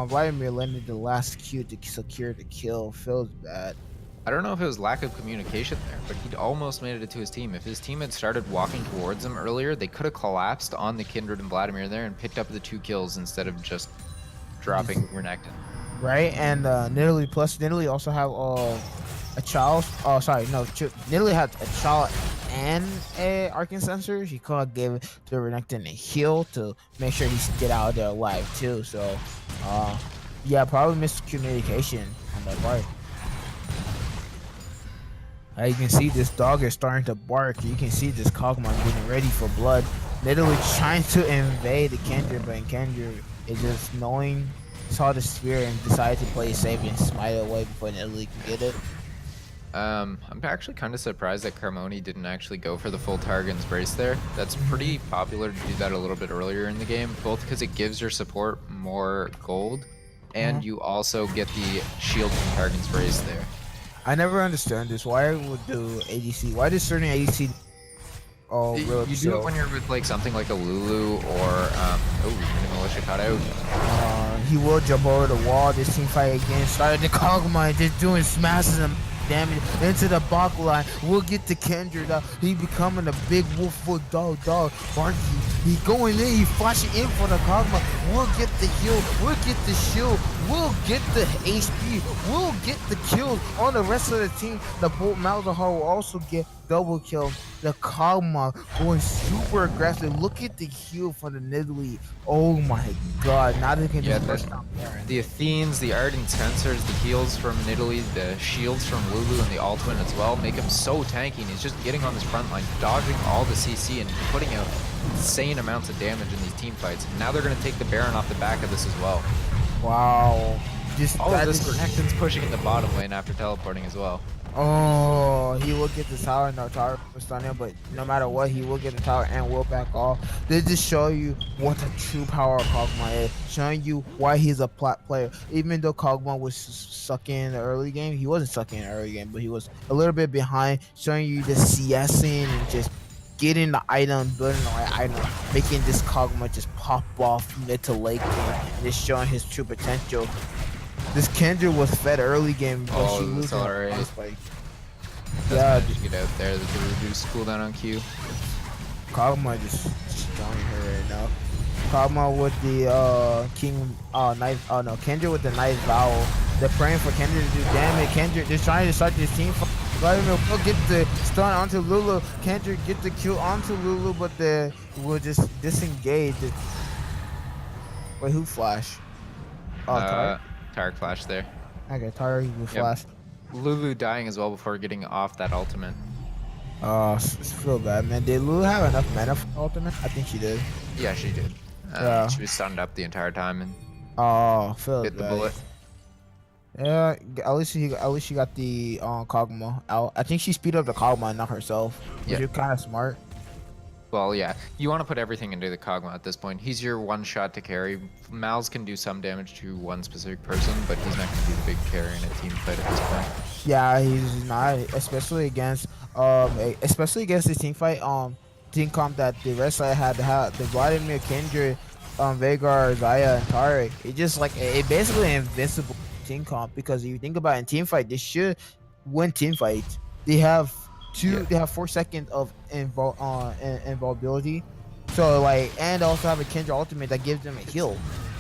Vladimir landed the last Q to secure the kill. Feels bad. I don't know if it was lack of communication there, but he'd almost made it to his team. If his team had started walking towards him earlier, they could have collapsed on the Kindred and Vladimir there and picked up the 2 kills instead of just dropping Renekton. Right, and Nidalee plus Nidalee also have a child. Oh, sorry, no. Nidalee had a child and a Arcane Sensor. She could have gave the Renekton a heal to make sure he get out of there alive too. So, yeah, probably miscommunication on that part. You can see this dog is starting to bark. You can see this Kog'Maw getting ready for blood. Literally trying to invade the Kendrick, but Kendrick is just knowing, saw the spear and decided to play it safe and smite it away before Nidalee can get it. I'm actually kind of surprised that Carmoni didn't actually go for the full Targon's Brace there. That's pretty popular to do that a little bit earlier in the game, both because it gives your support more gold, and you also get the shield from Targon's Brace there. I never understand this. Why would do ADC? Why does certain ADC? Oh, really? You do it when you're with like something like a Lulu or oh, Militia caught out. He will jump over the wall. This team fight again. Started the Kog'Maw just doing smashes and damage into the Bak line. We'll get the Kendrick. He becoming a big wolf foot dog. Barky. He going in. He flashing in for the Kog'Maw. We'll get the heal. We'll get the shield. We'll get the HP. We'll get the kills on the rest of the team. The Bolt Malzahar will also get double kill. The Kog'Maw going super aggressive. Look at the heal for the Nidalee. Oh my god. Now they can just burst down there. The Athenes, the Ardent Sensors, the heals from Nidalee, the shields from Lulu, and the Altwin as well make him so tanky. And he's just getting on this front line, dodging all the CC and putting out insane amounts of damage in these team fights. And now they're going to take the Baron off the back of this as well. Wow. All of this, Renekton's pushing in the bottom lane after teleporting as well. Oh, he will get the tower. No tower will stun him, but no matter what, he will get the tower and will back off. They just show you what the true power of Kog'Maw is, showing you why he's a plat player. Even though Kog'Maw was sucking in the early game, he wasn't sucking in the early game, but he was a little bit behind, showing you the CSing and just getting the item, building the right item, making this Kog'Maw just pop off mid to late game, and just showing his true potential. This Kendra was fed early game, but she Oh, loses it's alright. her spike. Yeah, Yeah, get out there. The reduce cooldown on Q. Kog'Maw just destroying her right now. Kog'Maw with the Kendra with the nice vowel. They're praying for Kendra to do damage. Kendra, they're trying to start this team fight. Vladimir will get the stun onto Lulu. Kendra get the kill onto Lulu, but they will just disengage. Wait, who flash? Oh, Tarek? Tarek flash there. Okay, Tarek will flash. Lulu dying as well before getting off that ultimate. Oh, feel bad, man. Did Lulu have enough mana for ultimate? I think she did. Yeah, she did. Yeah. She was stunned up the entire time and Oh, feel hit the bad. bullet. Yeah, at least she got the Kog'Maw out. I think she speed up the Kog'Maw, not herself. Yeah. You're kind of smart. Well, yeah. You want to put everything into the Kog'Maw at this point. He's your one shot to carry. Mal's can do some damage to one specific person, but he's not going to be the big carry in a team fight at this point. Yeah, he's not, especially against this team fight. Team comp that the rest side had the Vladimir, Kendra, Veigar, Zaya, and Tarek. It just like it basically invincible team comp, because if you think about it, in team fight, they should win team fights. They have they have 4 seconds of invulnerability. So like, and also have a Kendra ultimate that gives them a heal.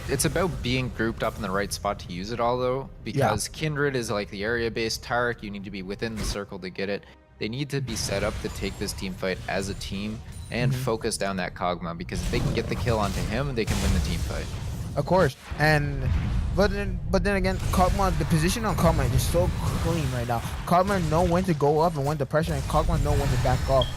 It's about being grouped up in the right spot to use it all, though, because Kindred is like the area-based. Tarek, you need to be within the circle to get it. They need to be set up to take this team fight as a team and focus down that Kog'Maw, because if they can get the kill onto him, they can win the team fight. Of course, but then again, Kog'Maw, the position on Kog'Maw is so clean right now. Kog'Maw know when to go up and when to pressure, and Kog'Maw know when to back off.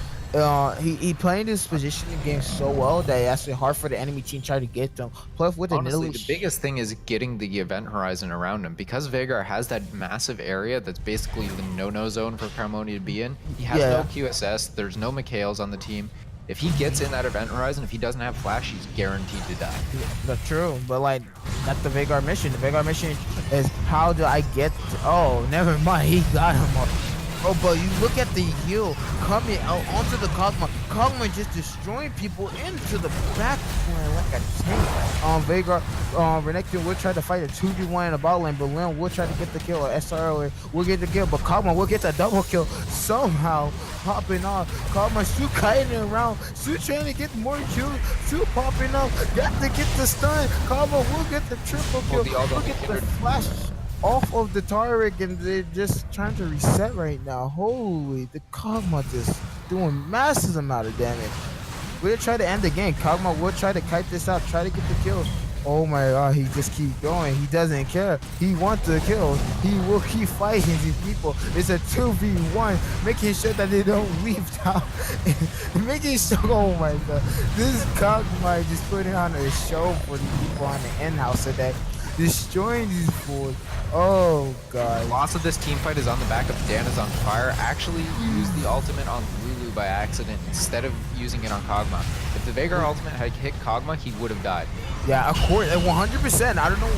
He playing this positioning game so well that it's actually hard for the enemy team try to get them. Plus with Honestly, the biggest thing is getting the event horizon around him, because Veigar has that massive area that's basically the no-no zone for Carmoni to be in. He has no QSS. There's no Mikhails on the team. If he gets in that event horizon, if he doesn't have flash, he's guaranteed to die. That's true, but like, that's the Veigar mission. The Veigar mission is how do I get oh, never mind, he got him up. Oh, but you look at the heal coming out onto the Kog'Maw. Kog'Maw just destroying people into the back lane like a tank. Veigar, Renekton will try to fight a 2v1 in the bot lane, but Leon will try to get the kill, or SRO will get the kill, but Kog'Maw will get the double kill somehow, popping off. Kog'Maw still kiting around, still trying to get more kills, still popping up, got to get the stun. Kog'Maw will get the triple kill, will get the flash off of the Tarek, and they're just trying to reset right now. Holy, the Kog'Maw just doing massive amount of damage. We'll try to end the game. Kog'Maw will try to kite this out, try to get the kill. Oh my god, he just keep going. He doesn't care. He wants the kill. He will keep fighting these people. It's a 2v1, making sure that they don't leave down. Making sure, oh my god. This Kog'Maw is just putting on a show for the people on the in-house today. Destroying these fools. Oh god. Lots of this team fight is on the back of Dan is on fire. Actually used the ultimate on Lulu by accident instead of using it on Kog'Maw. If the Veigar ultimate had hit Kog'Maw, he would have died. Yeah, of course, 100%. I don't know.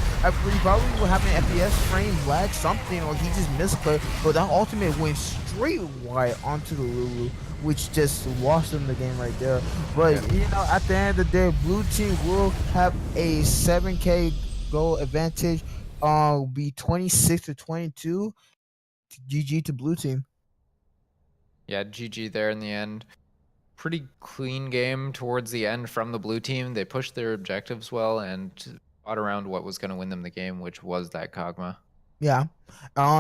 He probably would have an FPS frame lag, something, or he just misclicked. But that ultimate went straight wide onto the Lulu, which just lost him the game right there. But you know, at the end of the day, blue team will have a 7K goal advantage. Be 26-22. GG to blue team. Yeah, GG there in the end. Pretty clean game towards the end from the blue team. They pushed their objectives well and fought around what was going to win them the game, which was that Kog'Maw. Yeah,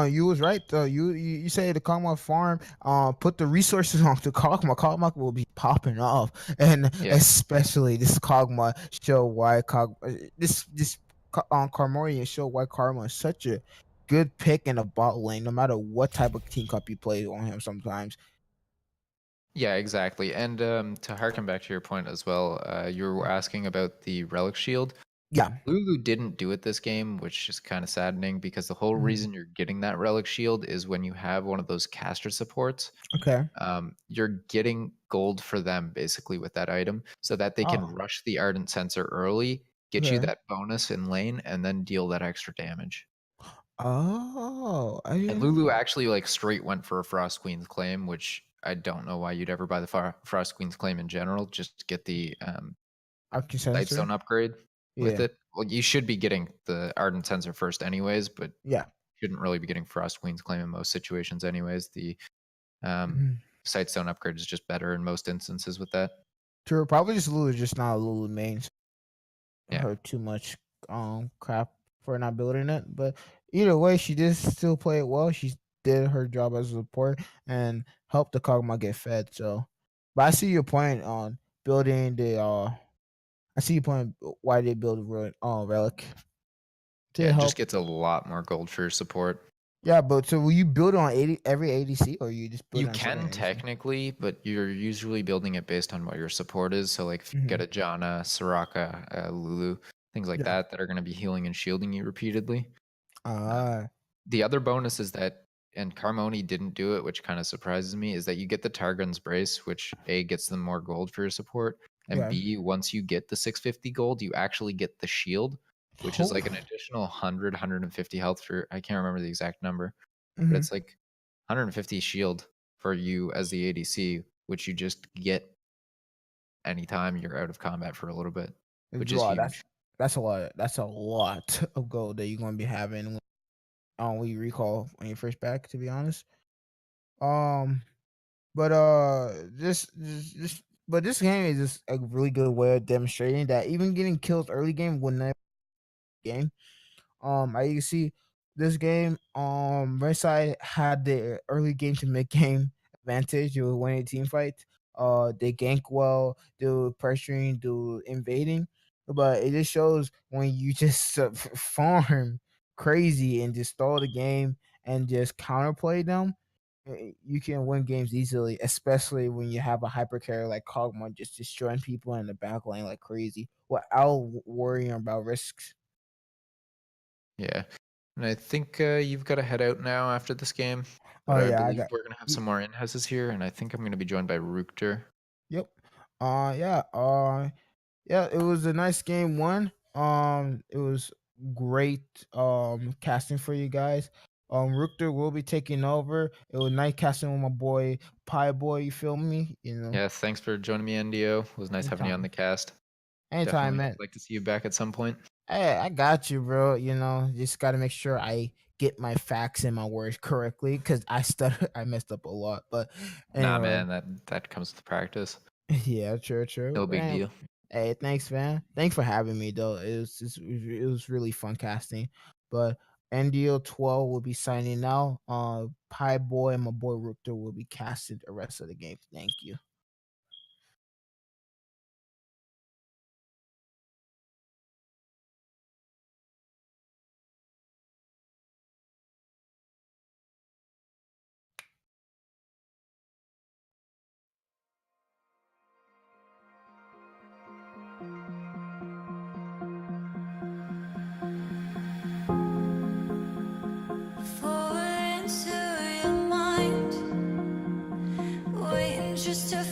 you was right. You say the Kog'Maw farm, put the resources on to Kog'Maw. Kog'Maw will be popping off, and especially this Kog'Maw show why Carmorian show why Kog'Maw is such a good pick in a bot lane, no matter what type of team cup you play on him. Sometimes. Yeah, exactly. And to harken back to your point as well, you were asking about the Relic Shield. Yeah. Lulu didn't do it this game, which is kind of saddening, because the whole reason you're getting that Relic Shield is when you have one of those caster supports. Okay. You're getting gold for them basically with that item, so that they can rush the Ardent Sensor early, get you that bonus in lane, and then deal that extra damage. Oh, And Lulu actually like straight went for a Frost Queen's claim, which I don't know why you'd ever buy the Frost Queen's Claim in general. Just get the Arctic Sight Sensor. Zone upgrade with Yeah. it. Well, you should be getting the Ardent Sensor first, anyways, but Yeah. shouldn't really be getting Frost Queen's Claim in most situations, anyways. The Sight Zone upgrade is just better in most instances with that. True. Probably just Lulu, just not a Lulu main. Yeah. Heard too much crap for not building it, but either way, she did still play it well. She did her job as a support and helped the Kog'Maw get fed. So, but I see your point on building the. I see your point why they build relic to Yeah, it help. just gets a lot more gold for your support. Yeah, but so will you build it on every ADC, or you just build You it on certain can ADC? technically, but you're usually building it based on what your support is. So, like, if you get a Janna, Soraka, Lulu, things like Yeah. that are going to be healing and shielding you repeatedly. Ah, The other bonus is that, and Carmoni didn't do it, which kind of surprises me, is that you get the Targon's Brace, which A, gets them more gold for your support, and Yeah. B, once you get the 650 gold, you actually get the shield, which is like an Oh. additional 100, 150 health for, I can't remember the exact number, Mhm. but it's like 150 shield for you as the ADC, which you just get anytime you're out of combat for a little bit, which is Wow, huge. that's a lot. That's a lot of gold that you're gonna be having when you recall when you're first back. To be honest, but this game is just a really good way of demonstrating that even getting kills early game will never game. As you can see, this game, Red Side had the early game to mid game advantage. They were winning team fights. They gank well, they were pressuring, they were invading. But it just shows when you just farm crazy and just stall the game and just counterplay them, you can win games easily, especially when you have a hyper carry like Kog'Maw just destroying people in the back lane like crazy without worrying about risks. Yeah. And I think you've got to head out now after this game. But Oh I yeah, I believe got. we're going to have some more in-houses here, and I think I'm going to be joined by Rookter. Yep. Yeah. Yeah. It was a nice game. One. It was great. Casting for you guys. Rookter will be taking over. It was nice casting with my boy Pie Boy. You feel me? You know. Yeah, thanks for joining me, NDO. It was nice having you on the cast. Anytime, Definitely man. like to see you back at some point. Hey, I got you, bro. You know, just got to make sure I get my facts and my words correctly because I stutter. I messed up a lot, but anyway. Nah, man, that comes with practice. Yeah, true. No big Man, deal. hey, thanks, man. Thanks for having me, though. It was really fun casting. But NDO 12 will be signing out. Pie Boy and my boy Rookter will be casting the rest of the game. Thank you. Fall into your mind, waiting just to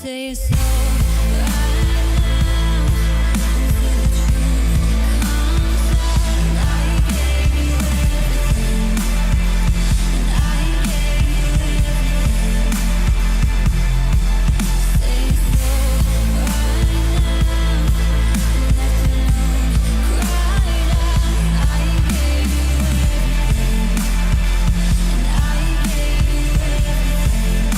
Say it's so right now. Until the truth comes out. I gave you everything, and I gave you everything. Say it's so right now. Left alone, cried out. I gave you everything, and I gave you everything.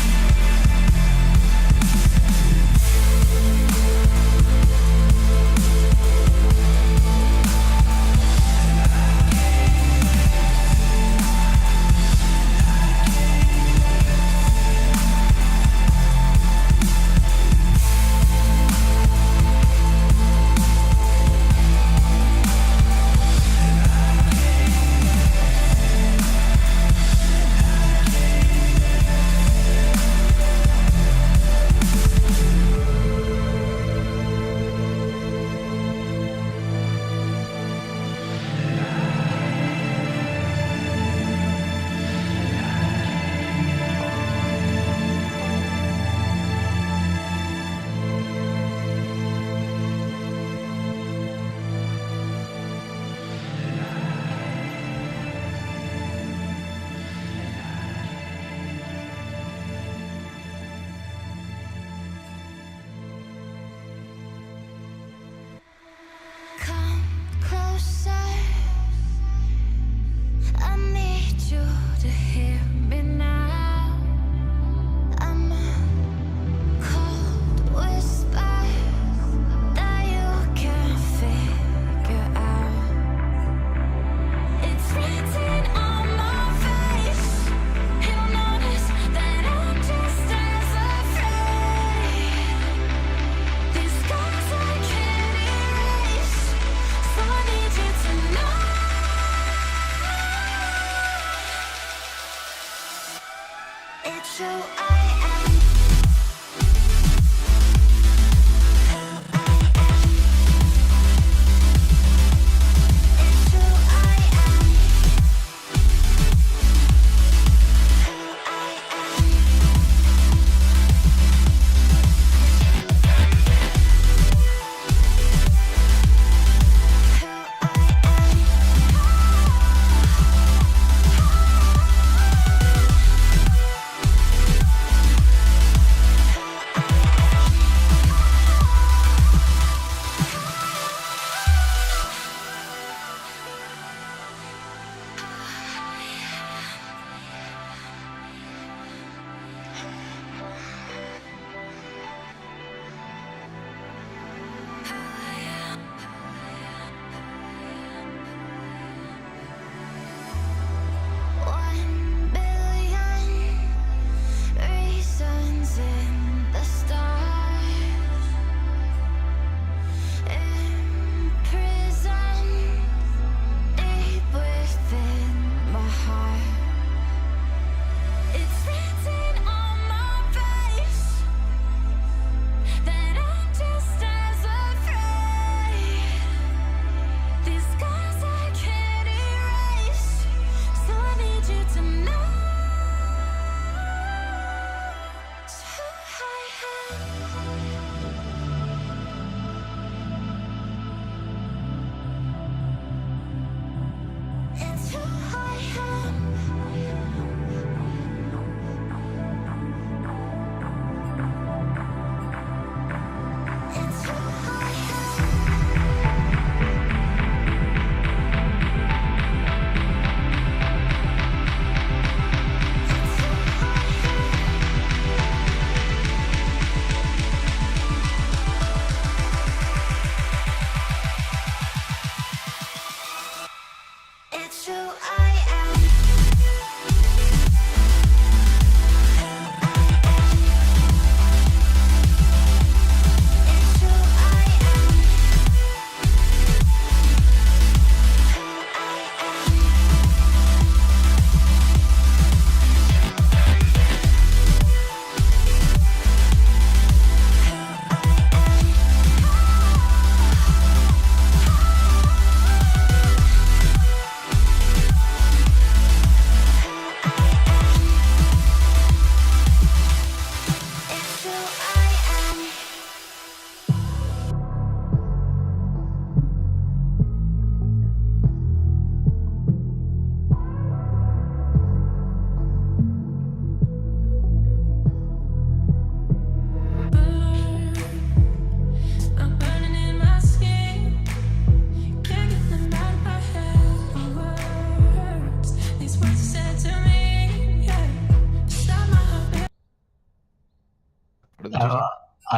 What are the two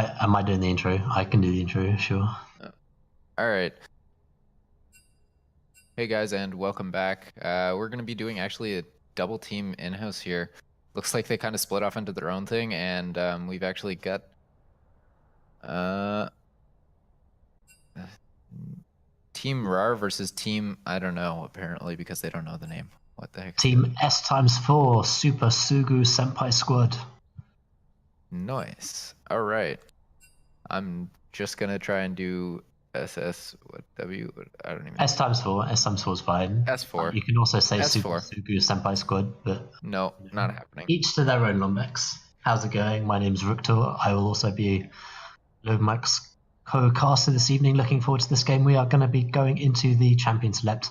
teams? Am I doing the intro? I can do the intro, sure. All right. Hey guys, and welcome back. We're gonna be doing actually a double team in-house here. Looks like they kind of split off into their own thing, and we've actually got Team RAR versus Team I don't know, apparently, because they don't know the name. What the heck? Team S×4 Super Sugu Senpai Squad. Nice. All right. I'm just gonna try and do SS. What W? I don't even. S×4. S×4 is fine. S4. You can also say S4. Super Sugu Senpai Squad, but No, not happening. each to their own, Lombex. How's it going? My name's Ruktor. I will also be Lombex co-caster this evening. Looking forward to this game. We are going to be going into the Champion Select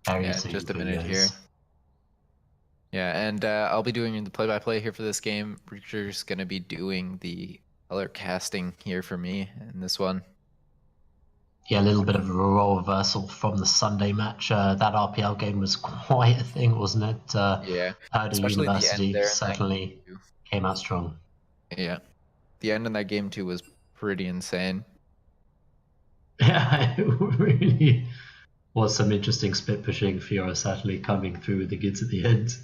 area. Yeah, soon just a for you minute here. guys. Yeah, and I'll be doing the play-by-play here for this game. Richard's gonna be doing the color casting here for me in this one. Yeah, a little bit of a role reversal from the Sunday match. That RPL game was quite a thing, wasn't it? Yeah, Purdue especially the end University there in that certainly game too. came out strong. Yeah, the end in that game too was pretty insane. Yeah, it really was some interesting split pushing. Fiora certainly coming through with the goods at the end.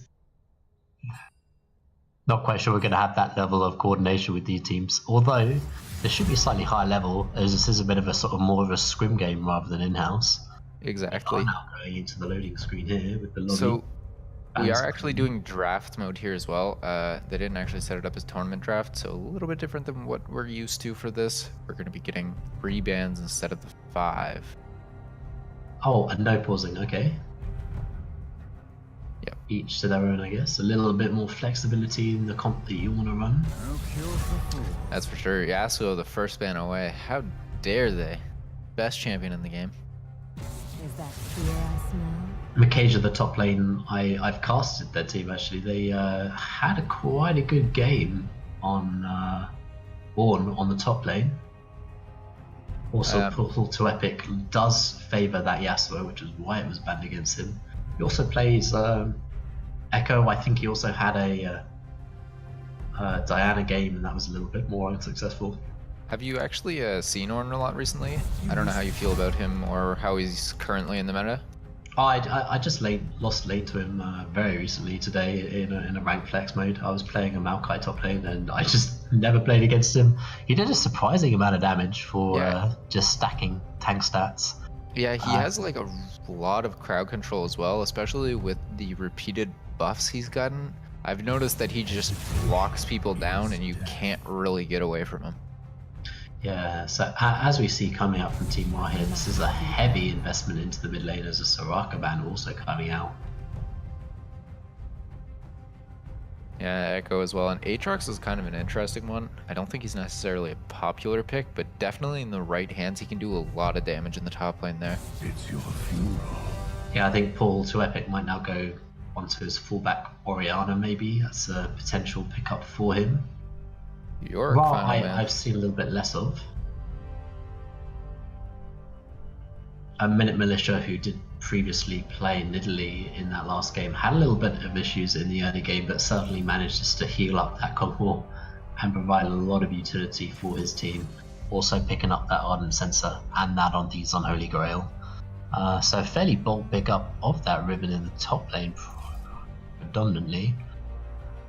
Not quite sure we're going to have that level of coordination with these teams, although there should be a slightly higher level, as this is a bit of a sort of more of a scrim game rather than in-house. Exactly. I'm now going into the loading screen here with the lobby. So we Bands. are actually doing draft mode here as well. They didn't actually set it up as tournament draft, so a little bit different than what we're used to for this. We're going to be getting 3 bands instead of the 5. Oh, and no pausing, okay. Yep. Each to their own, I guess. A little bit more flexibility in the comp that you want to run. That's for sure. Yasuo, the first ban away. How dare they? Best champion in the game. Is that fear I smell? Makaja, the top lane, I've casted their team actually. They had quite a good game on Born on the top lane. Also, Portal to Epic does favour that Yasuo, which is why it was banned against him. He also plays Echo. I think he also had a Diana game, and that was a little bit more unsuccessful. Have you actually seen Ornn a lot recently? I don't know how you feel about him or how he's currently in the meta. I just lost lane to him very recently today in a rank flex mode. I was playing a Maokai top lane and I just never played against him. He did a surprising amount of damage for just stacking tank stats. Yeah, he has like a lot of crowd control as well, especially with the repeated buffs he's gotten. I've noticed that he just locks people down and you can't really get away from him. Yeah, so as we see coming out from Team War here, this is a heavy investment into the mid lane as a Soraka ban also coming out. Yeah, Echo as well. And Aatrox is kind of an interesting one. I don't think he's necessarily a popular pick, but definitely in the right hands, he can do a lot of damage in the top lane there. It's your funeral. Yeah, I think Paul to Epic might now go onto his fullback Orianna maybe. That's a potential pickup for him. Yorick Well, final man. I've seen a little bit less of. A Minute Militia, who did previously play Nidalee in that last game, had a little bit of issues in the early game, but certainly managed just to heal up that Cold War and provide a lot of utility for his team. Also picking up that Ardent Sensor and that on these on Holy Grail. So fairly bold pick up of that Riven in the top lane predominantly.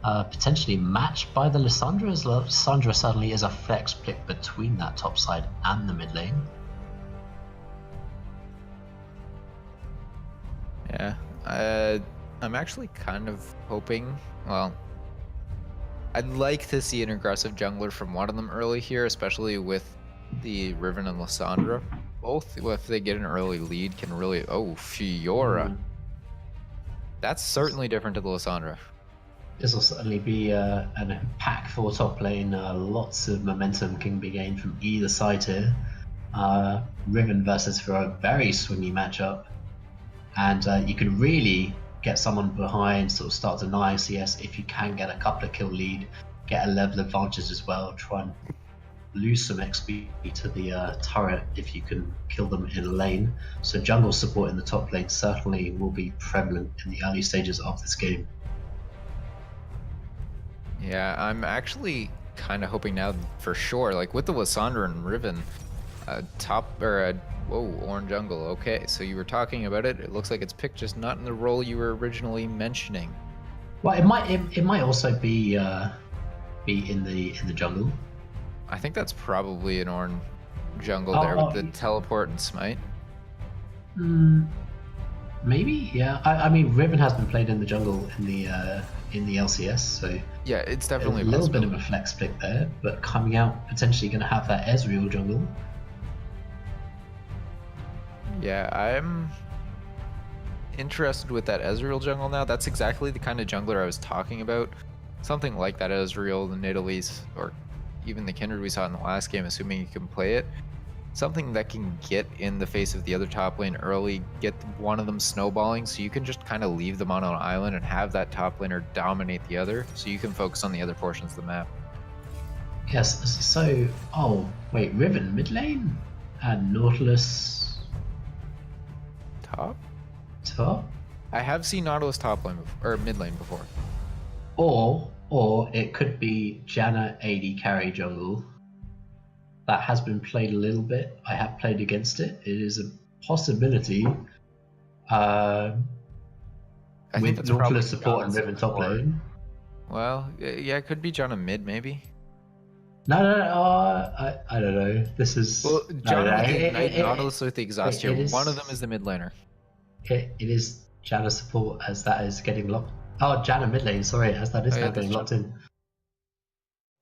Potentially matched by the Lissandra, as Lissandra certainly is a flex pick between that top side and the mid lane. Yeah, I'm actually kind of hoping, well, I'd like to see an aggressive jungler from one of them early here, especially with the Riven and Lissandra. Both, if they get an early lead, can really, oh, Fiora. That's certainly different to the Lissandra. This will certainly be an impactful top lane. Lots of momentum can be gained from either side here. Riven versus Fiora, very swingy matchup. And you can really get someone behind, sort of start denying CS if you can get a couple of kill lead, get a level advantage as well, try and lose some XP to the turret if you can kill them in a lane. So jungle support in the top lane certainly will be prevalent in the early stages of this game. Yeah, I'm actually kind of hoping now for sure, like with the Lysandra and Riven, Orange Jungle. Okay, so you were talking about it. It looks like it's picked, just not in the role you were originally mentioning. Well, it might also be in the jungle. I think that's probably an Orange Jungle there with the teleport and smite. Maybe, yeah. I mean, Riven has been played in the jungle in the LCS, so yeah, it's definitely a little bit of a flex pick there. But coming out, potentially going to have that Ezreal jungle. Yeah, I'm interested with that Ezreal jungle now. That's exactly the kind of jungler I was talking about. Something like that Ezreal, the Nidalee, or even the Kindred we saw in the last game, assuming you can play it. Something that can get in the face of the other top lane early, get one of them snowballing, so you can just kind of leave them on an island and have that top laner dominate the other, so you can focus on the other portions of the map. Yes, so, wait, Riven mid lane? And Nautilus top? I have seen Nautilus top lane or mid lane before. Or it could be Janna AD carry jungle. That has been played a little bit. I have played against it. It is a possibility. I think with that's Nautilus probably support and Riven top lane. Well, yeah, it could be Janna mid maybe. No, I don't know. This is Janna Nautilus with the exhaust here. One of them is the mid laner. It is Janna support as that is getting locked. Oh, Janna mid lane. Sorry, as that is now getting locked in.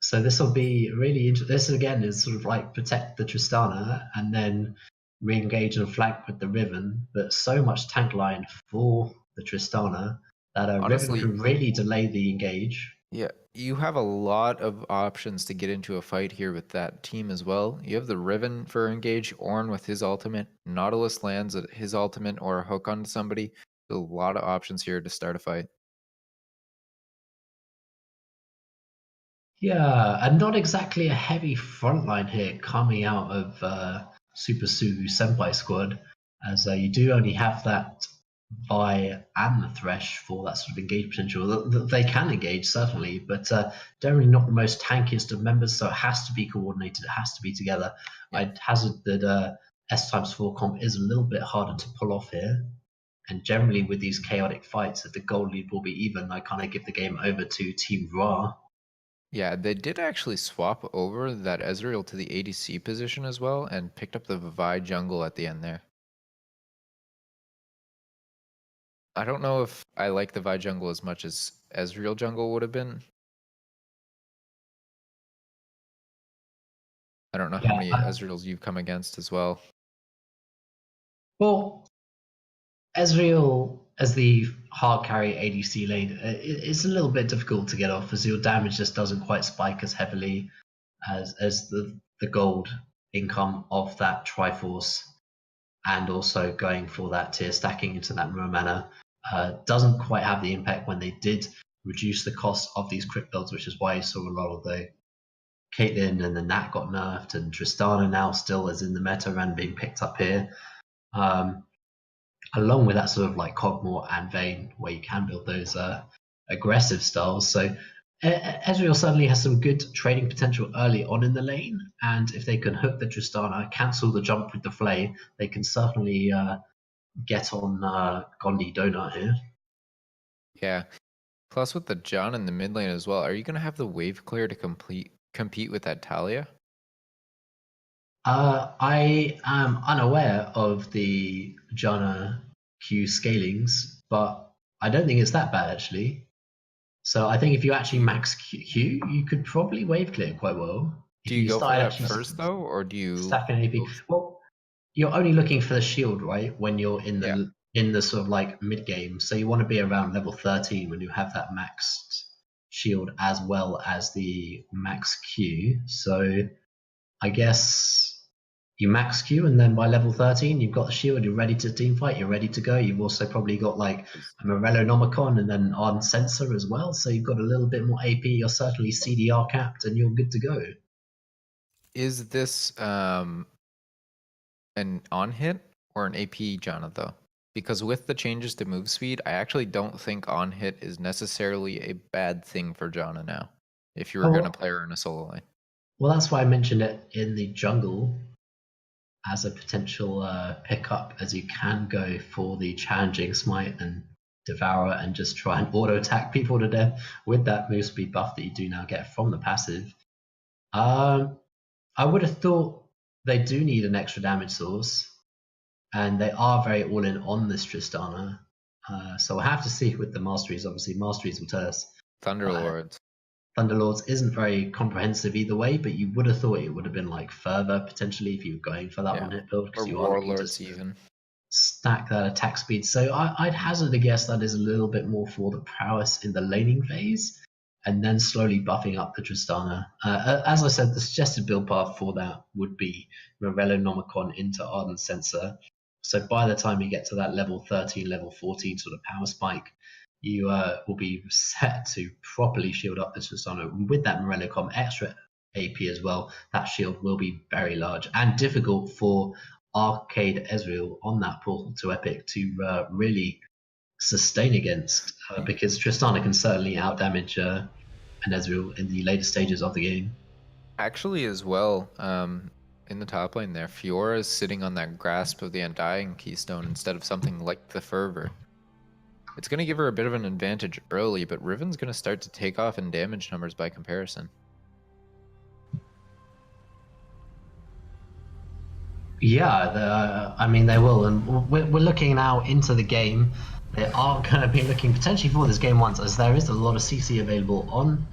So this will be really interesting. This again is sort of like protect the Tristana and then re-engage and flank with the Riven, but so much tank line for the Tristana that Riven can really delay the engage. Yeah, you have a lot of options to get into a fight here with that team as well. You have the Riven for engage, Ornn with his ultimate, Nautilus lands at his ultimate or a hook onto somebody. A lot of options here to start a fight. Yeah, and not exactly a heavy front line here coming out of Super Sugu Senpai squad, as you do only have that Vi and the Thresh for that sort of engage potential. They can engage, certainly, but generally not the most tankiest of members, so it has to be coordinated, it has to be together. Yeah. I'd hazard that S×4 comp is a little bit harder to pull off here, and generally with these chaotic fights, if the gold lead will be even, I kind of give the game over to Team Ra. Yeah, they did actually swap over that Ezreal to the ADC position as well and picked up the Vi jungle at the end there. I don't know if I like the Vi jungle as much as Ezreal jungle would have been. I don't know how many Ezreals you've come against as well. Well, Ezreal as the hard carry ADC lane, it's a little bit difficult to get off as your damage just doesn't quite spike as heavily as the gold income of that Triforce, and also going for that tier stacking into that Mirror Mana doesn't quite have the impact when they did reduce the cost of these crit builds, which is why you saw a lot of the Caitlyn and the Nat got nerfed, and Tristana now still is in the meta and being picked up here. Along with that sort of like Kog'Maw and Vayne, where you can build those aggressive styles. So Ezreal certainly has some good trading potential early on in the lane, and if they can hook the Tristana, cancel the jump with the Flay, they can certainly get on Gondi Donut here. Yeah. Plus with the John in the mid lane as well, are you going to have the wave clear to compete with that Talia? I am unaware of the Janna Q scalings, but I don't think it's that bad actually. So I think if you actually max Q, you could probably wave clear quite well. Do you go for that first though, or do you stack an AP? Well, you're only looking for the shield, right? When you're in the sort of like mid game, so you want to be around level 13 when you have that maxed shield as well as the max Q. So I guess you max Q, and then by level 13, you've got the shield, you're ready to team fight, you're ready to go. You've also probably got like a Morello Nomicon and then on Sensor as well, so you've got a little bit more AP, you're certainly CDR capped, and you're good to go. Is this an on hit or an AP Janna though? Because with the changes to move speed, I actually don't think on hit is necessarily a bad thing for Janna now. if you were going to play her in a solo lane. Well, that's why I mentioned it in the jungle as a potential pickup, as you can go for the challenging smite and Devour and just try and auto attack people to death with that move speed buff that you do now get from the passive. I would have thought they do need an extra damage source, and they are very all in on this Tristana. So we'll have to see with the Masteries. Obviously, Masteries will tell us. Thunderlords. Thunderlords isn't very comprehensive either way, but you would have thought it would have been like further potentially if you were going for that one hit build, because Or you are looking Warlords to even. stack that attack speed. So I'd hazard a guess that is a little bit more for the prowess in the laning phase, and then slowly buffing up the Tristana. As I said, the suggested build path for that would be Morello Nomicon into Ardent Sensor. So by the time you get to that level 13, level 14 sort of power spike, you will be set to properly shield up the Tristana. With that Morello extra AP as well, that shield will be very large and difficult for Arcade Ezreal on that portal to Epic to really sustain against, because Tristana can certainly outdamage an Ezreal in the later stages of the game. Actually, as well, in the top lane there, Fiora is sitting on that Grasp of the Undying Keystone instead of something like the Fervor. It's going to give her a bit of an advantage early, but Riven's going to start to take off in damage numbers by comparison. Yeah, I mean, they will, and we're looking now into the game. They are going to be looking potentially for this game once, as there is a lot of CC available on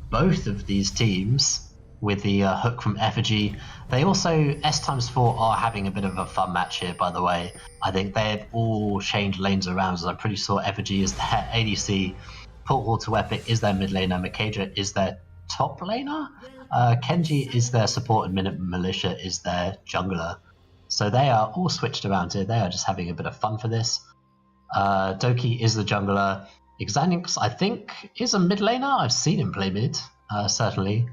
both of these teams with the hook from Effigy. They also, S4 are having a bit of a fun match here, by the way. I think they've all changed lanes around, as I'm pretty sure Effigy is their ADC, Portal to Epic is their mid laner, Makaja is their top laner, Kenji is their support, and Minute Militia is their jungler. So they are all switched around here. They are just having a bit of fun for this. Doki is the jungler. Xanix, I think, is a mid laner. I've seen him play mid, certainly.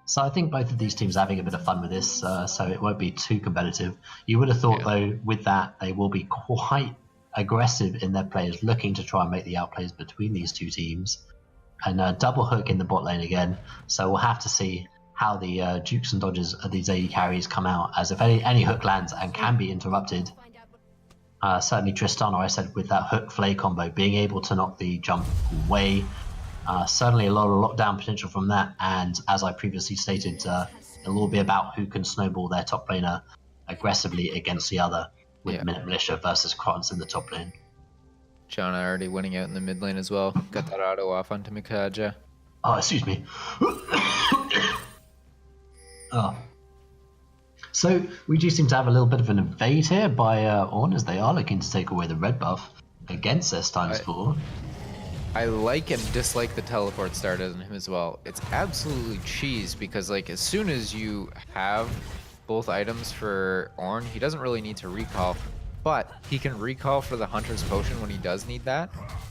So I think both of these teams are having a bit of fun with this, so it won't be too competitive. You would have thought, though, with that, they will be quite aggressive in their players, looking to try and make the outplays between these two teams. And double hook in the bot lane again, so we'll have to see how the dukes and dodges of these AD carries come out, as if any hook lands and can be interrupted. Certainly Tristana, I said, with that hook flay combo, being able to knock the jump away. Certainly a lot of lockdown potential from that, and as I previously stated, it'll all be about who can snowball their top laner aggressively against the other, with Minute Militia versus Krons in the top lane. Janna already winning out in the mid lane as well. Got that auto off onto Mikaja. Oh, excuse me. Oh. So we do seem to have a little bit of an invade here by Ornn, as they are looking to take away the red buff against S4. I like and dislike the teleport started on him as well. It's absolutely cheese, because like as soon as you have both items for Ornn, he doesn't really need to recall, but he can recall for the Hunter's Potion when he does need that,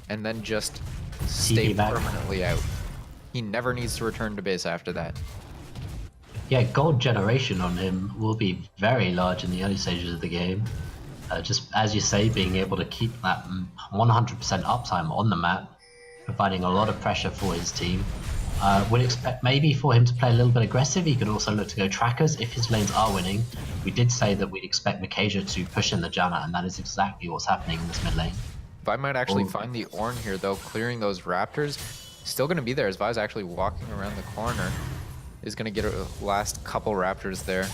and then just stay permanently out. He never needs to return to base after that. Yeah, gold generation on him will be very large in the early stages of the game. Just as you say, being able to keep that 100% uptime on the map, providing a lot of pressure for his team. Would expect maybe for him to play a little bit aggressive. He could also look to go trackers if his lanes are winning. We did say that we'd expect Mikaja to push in the Janna, and that is exactly what's happening in this mid lane. Vi might actually find the Ornn here, though, clearing those Raptors. Still going to be there, as Vi's actually walking around the corner. Is going to get a last couple Raptors there.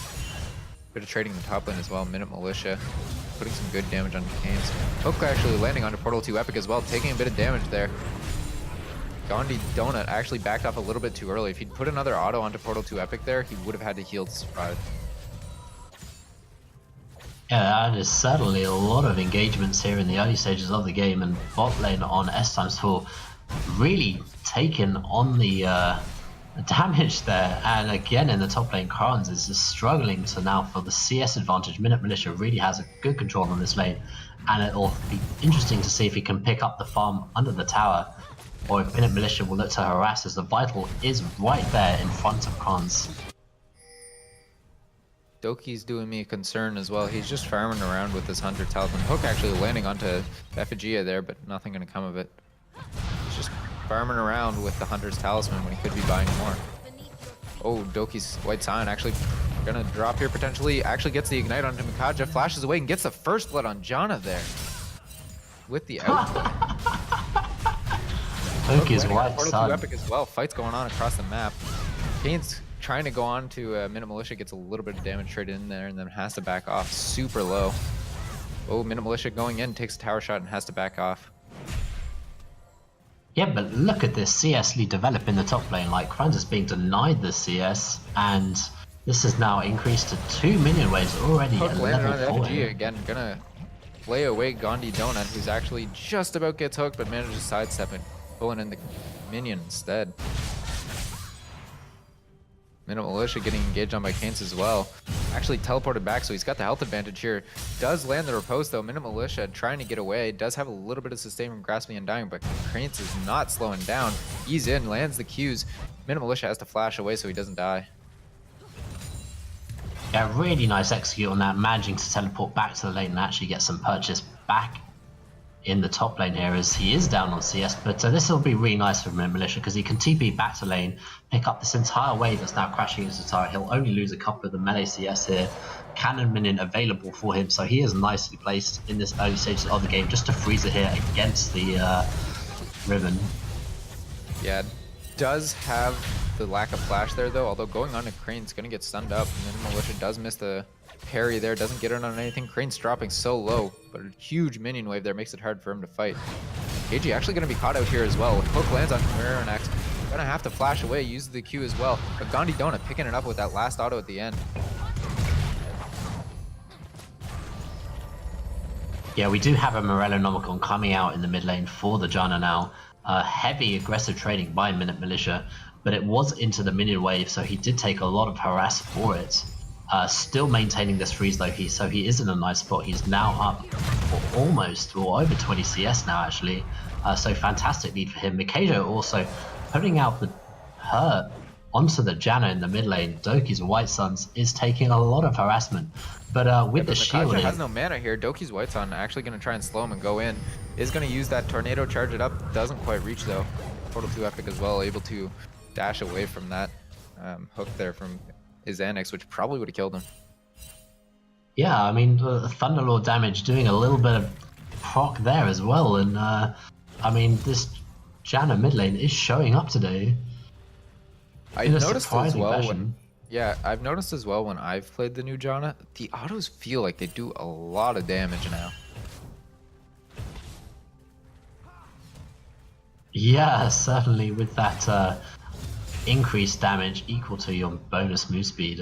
Bit of trading the top lane as well. Minute Militia putting some good damage on Canes. Hook actually landing onto Portal 2 Epic as well, taking a bit of damage there. Gandhi Donut actually backed off a little bit too early. If he'd put another auto onto Portal 2 Epic there, he would have had to heal to survive. Yeah, that is certainly a lot of engagements here in the early stages of the game, and bot lane on S4 really taken on the damage there. And again, in the top lane, Krons is just struggling to now for the CS advantage. Minute Militia really has a good control on this lane, and it'll be interesting to see if he can pick up the farm under the tower, or if Minute Militia will look to harass, as the Vital is right there in front of Krons. Doki's doing me a concern as well. He's just farming around with this Hunter Talisman. Hook actually landing onto Effigia there, but nothing going to come of it. He's just farming around with the Hunter's Talisman when he could be buying more. Oh, Doki's White Sign actually gonna drop here potentially. Actually gets the Ignite onto Mikaja, flashes away and gets the first blood on Janna there. With the outplay. Doki's White Portal 2 Sun. Epic as well. Fights going on across the map. Kane's trying to go on to Minute Militia, gets a little bit of damage traded in there and then has to back off super low. Oh, Minute Militia going in, takes a tower shot and has to back off. Yeah, but look at this CS lead develop in the top lane. Like, Kranz is being denied the CS, and this has now increased to 2 minion waves already Hook at landed on the level 4. FG again, gonna play away Gandhi Donut, who's actually just about gets hooked, but manages to sidestep it, pulling in the minion instead. Minute Militia getting engaged on by Kanes as well. Actually teleported back, so he's got the health advantage here. Does land the riposte though. Minute Militia trying to get away. Does have a little bit of sustain from Grasping and Dying, but Kanes is not slowing down. He's in, lands the Qs. Minute Militia has to flash away so he doesn't die. Yeah, really nice execute on that, managing to teleport back to the lane and actually get some purchase back in the top lane here as he is down on CS, but this will be really nice for Minute Militia because he can TP back to lane, pick up this entire wave that's now crashing into the turret. He'll only lose a couple of the melee CS here. Cannon minion available for him, so he is nicely placed in this early stages of the game just to freeze it here against the Riven. Yeah, does have the lack of flash there though, although going on to Crane's gonna get stunned up. Minute Militia does miss the parry there, doesn't get it on anything. Crane's dropping so low, but a huge minion wave there makes it hard for him to fight. KG actually going to be caught out here as well. Hook lands on Mirrornax. Going to have to flash away, use the Q as well. But Gandhi Donut picking it up with that last auto at the end. Yeah, we do have a Morellonomicon coming out in the mid lane for the Janna now. Heavy aggressive trading by Minute Militia, but it was into the minion wave, so he did take a lot of harass for it. Still maintaining this freeze though, so he is in a nice spot. He's now up for almost, or over 20 CS now actually. So fantastic lead for him. Mikaja also putting out the hurt onto the Janna in the mid lane. Doki's White Suns is taking a lot of harassment, but with the shield has no mana here. Doki's White Sun actually going to try and slow him and go in. Is going to use that tornado, charge it up. Doesn't quite reach though. Portal 2 Epic as well, able to dash away from that hook there from his Annex, which probably would have killed him. Yeah, I mean, Thunderlord damage doing a little bit of proc there as well, and I mean, this Janna mid lane is showing up today. I noticed as well I've noticed as well when I've played the new Janna, the autos feel like they do a lot of damage now. Yeah, certainly with that increased damage equal to your bonus move speed,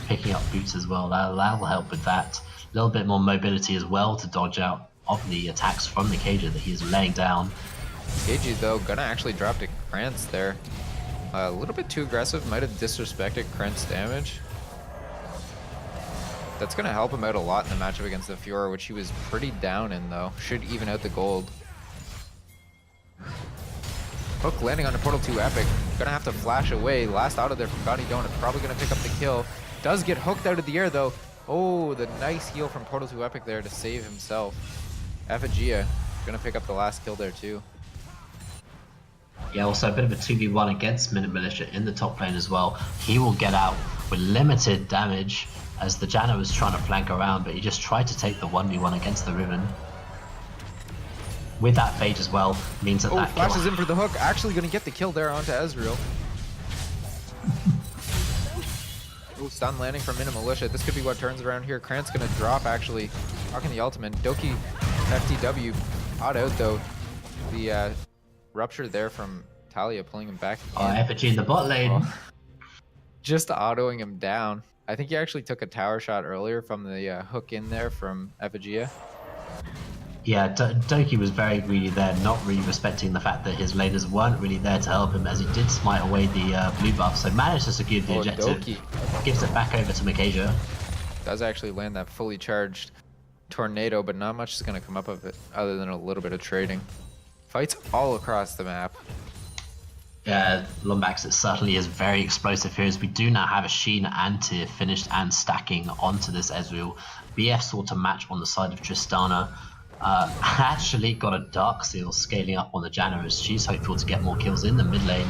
picking up boots as well, that'll help with that. A little bit more mobility as well to dodge out of the attacks from the Kaja that he's laying down. KG though gonna actually drop to Krantz there. A little bit too aggressive, might have disrespected Krantz damage. That's gonna help him out a lot in the matchup against the Fiora, which he was pretty down in though. Should even out the gold. Hook landing on the Portal 2 Epic. Gonna have to flash away. Last out of there from Gandhi Donut. Probably gonna pick up the kill. Does get hooked out of the air though. Oh, the nice heal from Portal 2 Epic there to save himself. Effigia gonna pick up the last kill there too. Yeah, also a bit of a 2v1 against Minute Militia in the top lane as well. He will get out with limited damage as the Janna was trying to flank around, but he just tried to take the 1v1 against the Riven. With that phage as well, means that that flashes kill... in for the hook. Actually gonna get the kill there onto Ezreal. Oh, stun landing from Minute Militia. This could be what turns around here. Krantz gonna drop actually. Rocking the ultimate. Doki FTW caught out though. The rupture there from Talia pulling him back. Effigy in the bot lane. Just autoing him down. I think he actually took a tower shot earlier from the hook in there from Effigia. Yeah, Doki was very greedy there, not really respecting the fact that his laners weren't really there to help him as he did smite away the blue buff, so managed to secure the objective. Doki Gives it back over to Mikaja. Does actually land that fully charged tornado, but not much is going to come up of it other than a little bit of trading. Fights all across the map. Yeah, Lombax, it certainly is very explosive here as we do now have a Sheen anti finished and stacking onto this Ezreal. BF sought to match on the side of Tristana. Actually got a Dark Seal scaling up on the Janna as she's hopeful to get more kills in the mid lane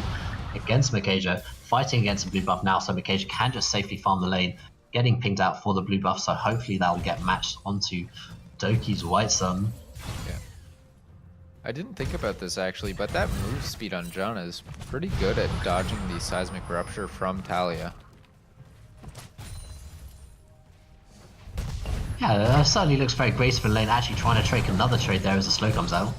against Mikaja, fighting against a blue buff now, so Mikaja can just safely farm the lane, getting pinged out for the blue buff, so hopefully that'll get matched onto Doki's White Sun. Yeah. I didn't think about this actually, but that move speed on Janna is pretty good at dodging the Seismic Rupture from Talia. Yeah, certainly looks very graceful in lane, actually trying to trade another trade there as the slow comes out.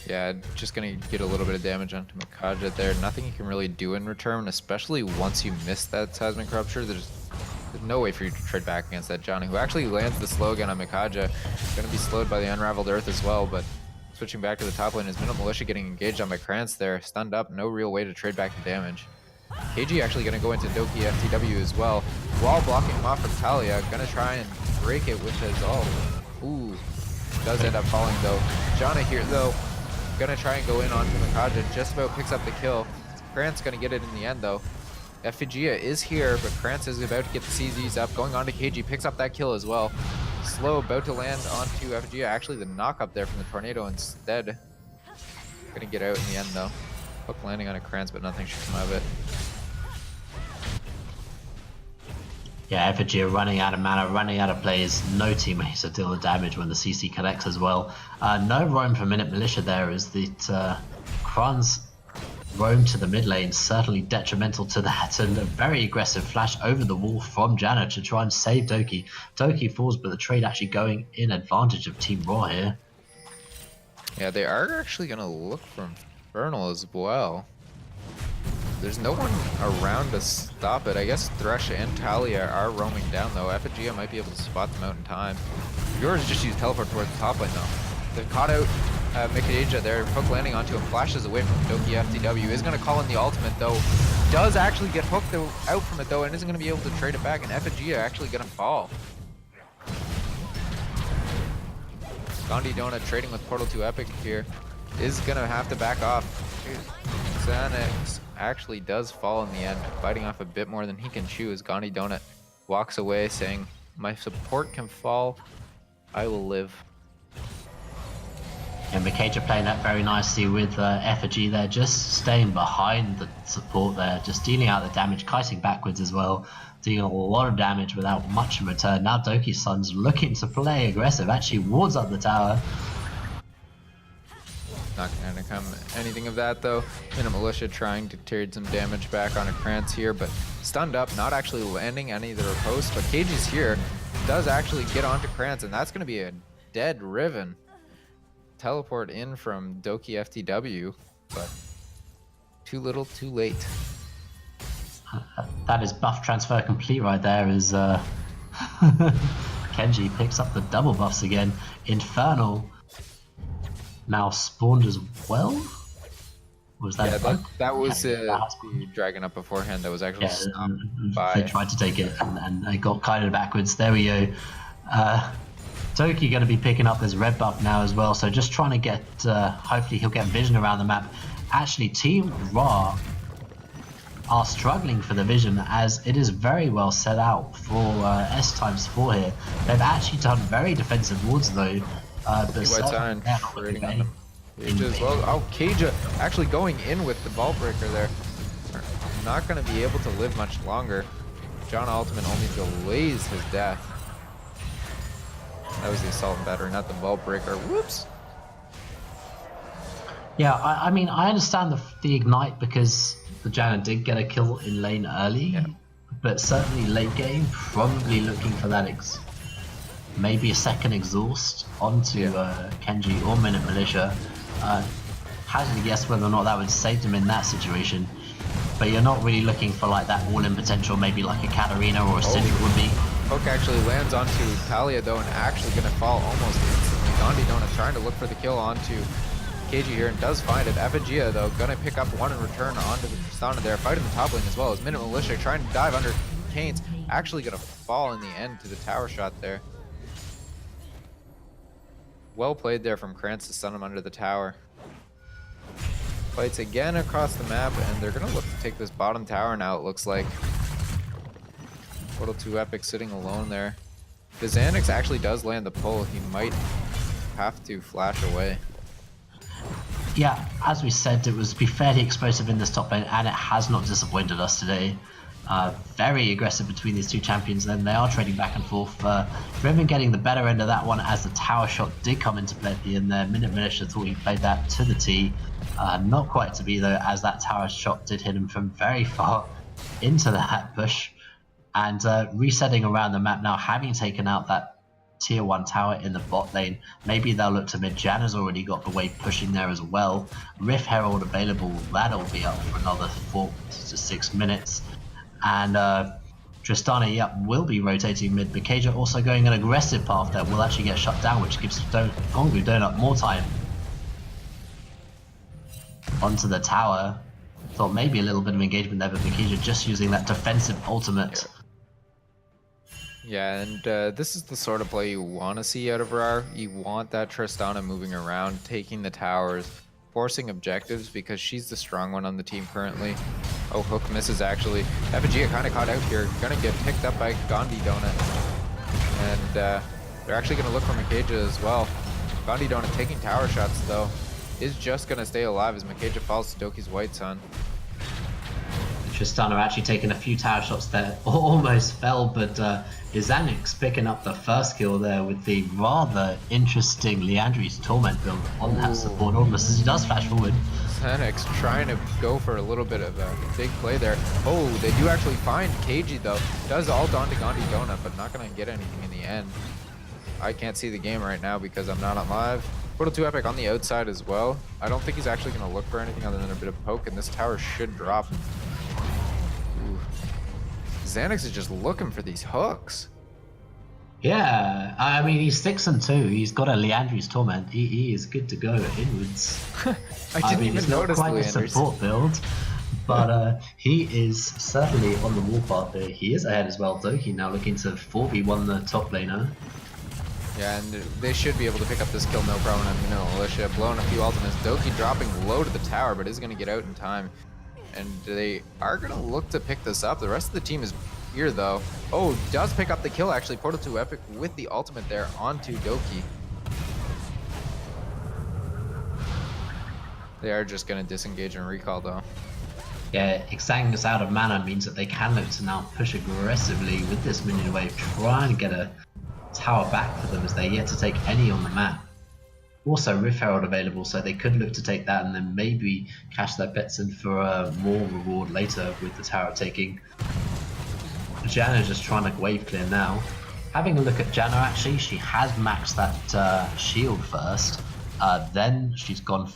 Yeah, just gonna get a little bit of damage onto Mikaja there. Nothing you can really do in return, especially once you miss that Seismic Rupture. There's no way for you to trade back against that Johnny, who actually lands the slow again on Mikaja. Gonna be slowed by the Unraveled Earth as well, but switching back to the top lane is Minimal Militia getting engaged on by Krantz there. Stunned up, no real way to trade back the damage. KG actually gonna go into Doki FTW as well, while blocking him off from Talia. Gonna try and break it with his ult. Ooh, does end up falling though. Janna here though, gonna try and go in onto Mikaja, just about picks up the kill. Krantz gonna get it in the end though. Ephigia is here, but Krantz is about to get the CZs up, going on to KG, picks up that kill as well. Slow about to land onto Ephigia, actually the knock up there from the Tornado instead. Gonna get out in the end though. Hook landing on a Krantz, but nothing should come out of it. Yeah, Effigia running out of mana, running out of plays, no teammates to deal the damage when the CC connects as well. No roam for Minute Militia there, as that Kron's roam to the mid lane, certainly detrimental to that, and a very aggressive flash over the wall from Janna to try and save Doki. Doki falls, but the trade actually going in advantage of Team Raw here. Yeah, they are actually gonna look for Infernal as well. There's no one around to stop it. I guess Thresh and Talia are roaming down though. Ephigia might be able to spot them out in time. Yours just used teleport towards the top lane though. They've caught out Mikaja there. Hook landing onto him, flashes away from Doki FTW. Is going to call in the ultimate though. Does actually get hooked out from it though, and isn't going to be able to trade it back. And Ephigia actually going to fall. Gandhi Donut trading with Portal 2 Epic here is going to have to back off. Xanax actually does fall in the end, biting off a bit more than he can chew as Gandhi Donut walks away saying, "My support can fall, I will live." And Mikaja playing that very nicely with Effigy there, just staying behind the support there, just dealing out the damage, kiting backwards as well, dealing a lot of damage without much in return. Now Doki's Son's looking to play aggressive, actually wards up the tower. Not gonna come anything of that though. Minute Militia trying to trade some damage back on a Krantz here, but stunned up, not actually landing any of the riposte. But KG's here, does actually get onto Krantz, and that's gonna be a dead Riven. Teleport in from Doki FTW, but too little, too late. That is buff transfer complete right there as Kenji picks up the double buffs again. Infernal now spawned as well? Was that that was the dragon up beforehand that was actually stopped by... They tried to take it and they got kited backwards. There we go. Doki going to be picking up this red buff now as well, so just trying to get, hopefully he'll get vision around the map. Actually, Team Ra are struggling for the vision as it is very well set out for S×4 here. They've actually done very defensive wards though. But trading on them. As well. Oh, Kaja actually going in with the Vault Breaker there. Not going to be able to live much longer. John Ultimate only delays his death. That was the Assault and Battery, not the Vault Breaker. Whoops. Yeah, I mean, I understand the Ignite because the Janna did get a kill in lane early, but certainly late game, probably looking for that maybe a second exhaust onto Kenji or Minute Militia. Hazard to guess whether or not that would save them in that situation, but you're not really looking for like that all-in potential, maybe like a Katarina or a Syndra would be. Hook actually lands onto Talia though, and actually going to fall almost instantly. Gandhi Donut trying to look for the kill onto KG here and does find it. Ephigia though going to pick up one in return onto the Tristana there, fighting the top lane as well as Minute Militia trying to dive under Kane's, actually going to fall in the end to the tower shot there. Well played there from Krantz to stun him under the tower. Fights again across the map, and they're going to look to take this bottom tower now, it looks like. Portal 2 Epic sitting alone there. The Xanax actually does land the pull. He might have to flash away. Yeah, as we said, it was be fairly explosive in this top lane, and it has not disappointed us today. Very aggressive between these two champions, and they are trading back and forth. Riven getting the better end of that one as the tower shot did come into play at the end there. Minute Militia thought he played that to the T. Not quite to be though, as that tower shot did hit him from very far into that bush. And resetting around the map now, having taken out that tier 1 tower in the bot lane, maybe they'll look to mid. Janna's already got the wave pushing there as well. Rift Herald available, that'll be up for another 4 to 6 minutes. And Tristana, yep, will be rotating mid. Mikaja also going an aggressive path there, will actually get shut down, which gives Gongu Donut more time onto the tower. Thought maybe a little bit of engagement there, but Mikaja just using that defensive ultimate. Yeah, and this is the sort of play you want to see out of Rar. You want that Tristana moving around, taking the towers, forcing objectives, because she's the strong one on the team currently. Oh, Hook misses actually. Effigia kind of caught out here. Gonna get picked up by Gandhi Donut. And they're actually gonna look for Mikaja as well. Gandhi Donut taking tower shots though, is just gonna stay alive as Mikaja falls to Doki's White Sun. Tristana actually taking a few tower shots there, almost fell, but Izanix picking up the first kill there with the rather interesting Liandry's Torment build on that support, almost as he does flash forward. Xanax trying to go for a little bit of a big play there. Oh, they do actually find KG though. Does ult onto Gandhi Donut, but not gonna get anything in the end. I can't see the game right now because I'm not on live. Portal 2 Epic on the outside as well. I don't think he's actually gonna look for anything other than a bit of poke, and this tower should drop. Xanax is just looking for these hooks. Yeah, I mean, he's 6-2. He's got a Liandry's Torment. He is good to go inwards. I mean, it's not quite a support build, but he is certainly on the warpath there. He is ahead as well. Doki now looking to 4v1 the top laner. Yeah, and they should be able to pick up this kill, no problem. And Militia blowing a few ultimates. Doki dropping low to the tower, but is going to get out in time. And they are going to look to pick this up. The rest of the team is here, though. Oh, does pick up the kill, actually. Portal 2 Epic with the ultimate there onto Doki. They are just going to disengage and recall, though. Yeah, Xang's out of mana means that they can look to now push aggressively with this minion wave, trying to get a tower back for them as they're yet to take any on the map. Also, Rift Herald available, so they could look to take that and then maybe cash their bets in for a more reward later with the tower taking. Janna just trying to wave clear now. Having a look at Janna, actually, she has maxed that shield first. Then she's gone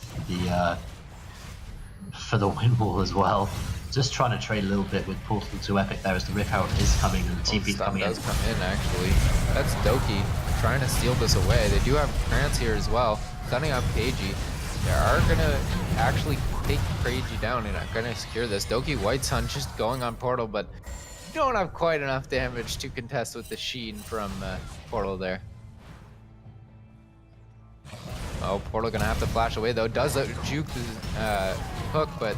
for the wind wall as well. Just trying to trade a little bit with Portal 2 Epic there as the Rift Herald is coming and the TP's coming in. Does come in actually. That's Doki trying to steal this away. They do have Krantz here as well, stunning up KG. They are gonna actually take KG down and are gonna secure this. Doki White Sun just going on Portal, but don't have quite enough damage to contest with the Sheen from Portal there. Oh, Portal gonna have to flash away though. Does juke the hook, but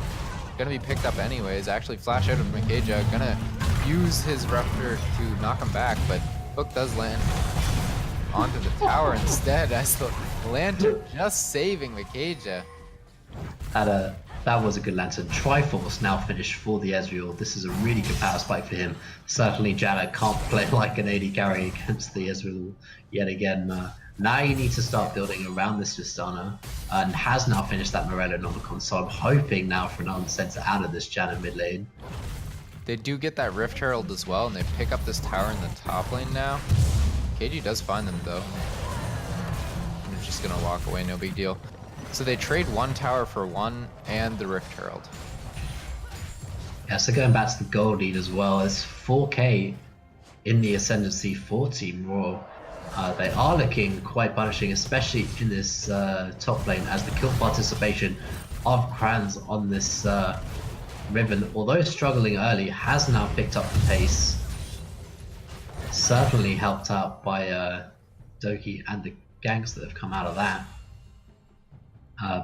gonna be picked up anyways. Actually flash out of Mikaja, gonna use his Rupture to knock him back, but hook does land onto the tower instead as the lantern just saving Mikaja. That was a good lantern. Triforce now finished for the Ezreal. This is a really good power spike for him. Certainly Janna can't play like an AD carry against the Ezreal yet again. Now you need to start building around this Tristana, and has now finished that Morello Nomicon, so I'm hoping now for an unsensor out of this Janna mid lane. They do get that Rift Herald as well, and they pick up this tower in the top lane now. KG does find them though. They're just gonna walk away, no big deal. So they trade one tower for one and the Rift Herald. Yeah, so going back to the gold lead as well, as 4K in the Ascendancy 4 team Raw. They are looking quite punishing, especially in this top lane, as the kill participation of Kranz on this Riven, although struggling early, has now picked up the pace. Certainly helped out by Doki and the ganks that have come out of that.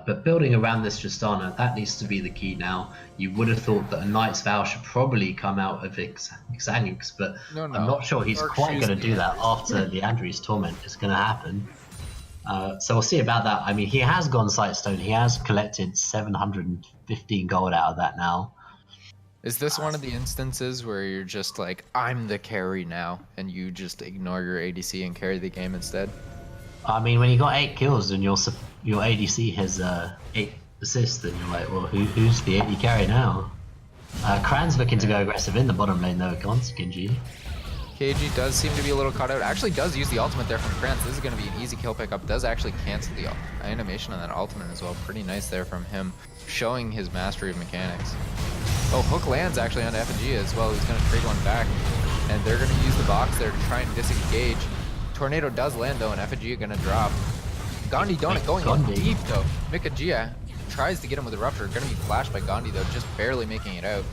But building around this Tristana, that needs to be the key now. You would have thought that a Knight's Vow should probably come out of Xanux, but No. I'm not sure he's quite going to do that after Liandry's Torment is going to happen. So we'll see about that. I mean, he has gone Sightstone. He has collected 715 gold out of that now. Is this one of the instances where you're just like, I'm the carry now, and you just ignore your ADC and carry the game instead? I mean, when you got 8 kills and your ADC has 8 assists, then you're like, well, who's the AD carry now? Kran's looking to go aggressive in the bottom lane though against Genji. KG does seem to be a little caught out. Actually does use the ultimate there from Krantz. This is going to be an easy kill pickup. Does actually cancel the animation on that ultimate as well. Pretty nice there from him, showing his mastery of mechanics. Oh, hook lands actually on FNG as well. He's going to trade one back, and they're going to use the box there to try and disengage. Tornado does land though, and FNG are going to drop. Gandhi Donut going in deep though. Mikagia tries to get him with a rupture. Going to be flashed by Gandhi though, just barely making it out.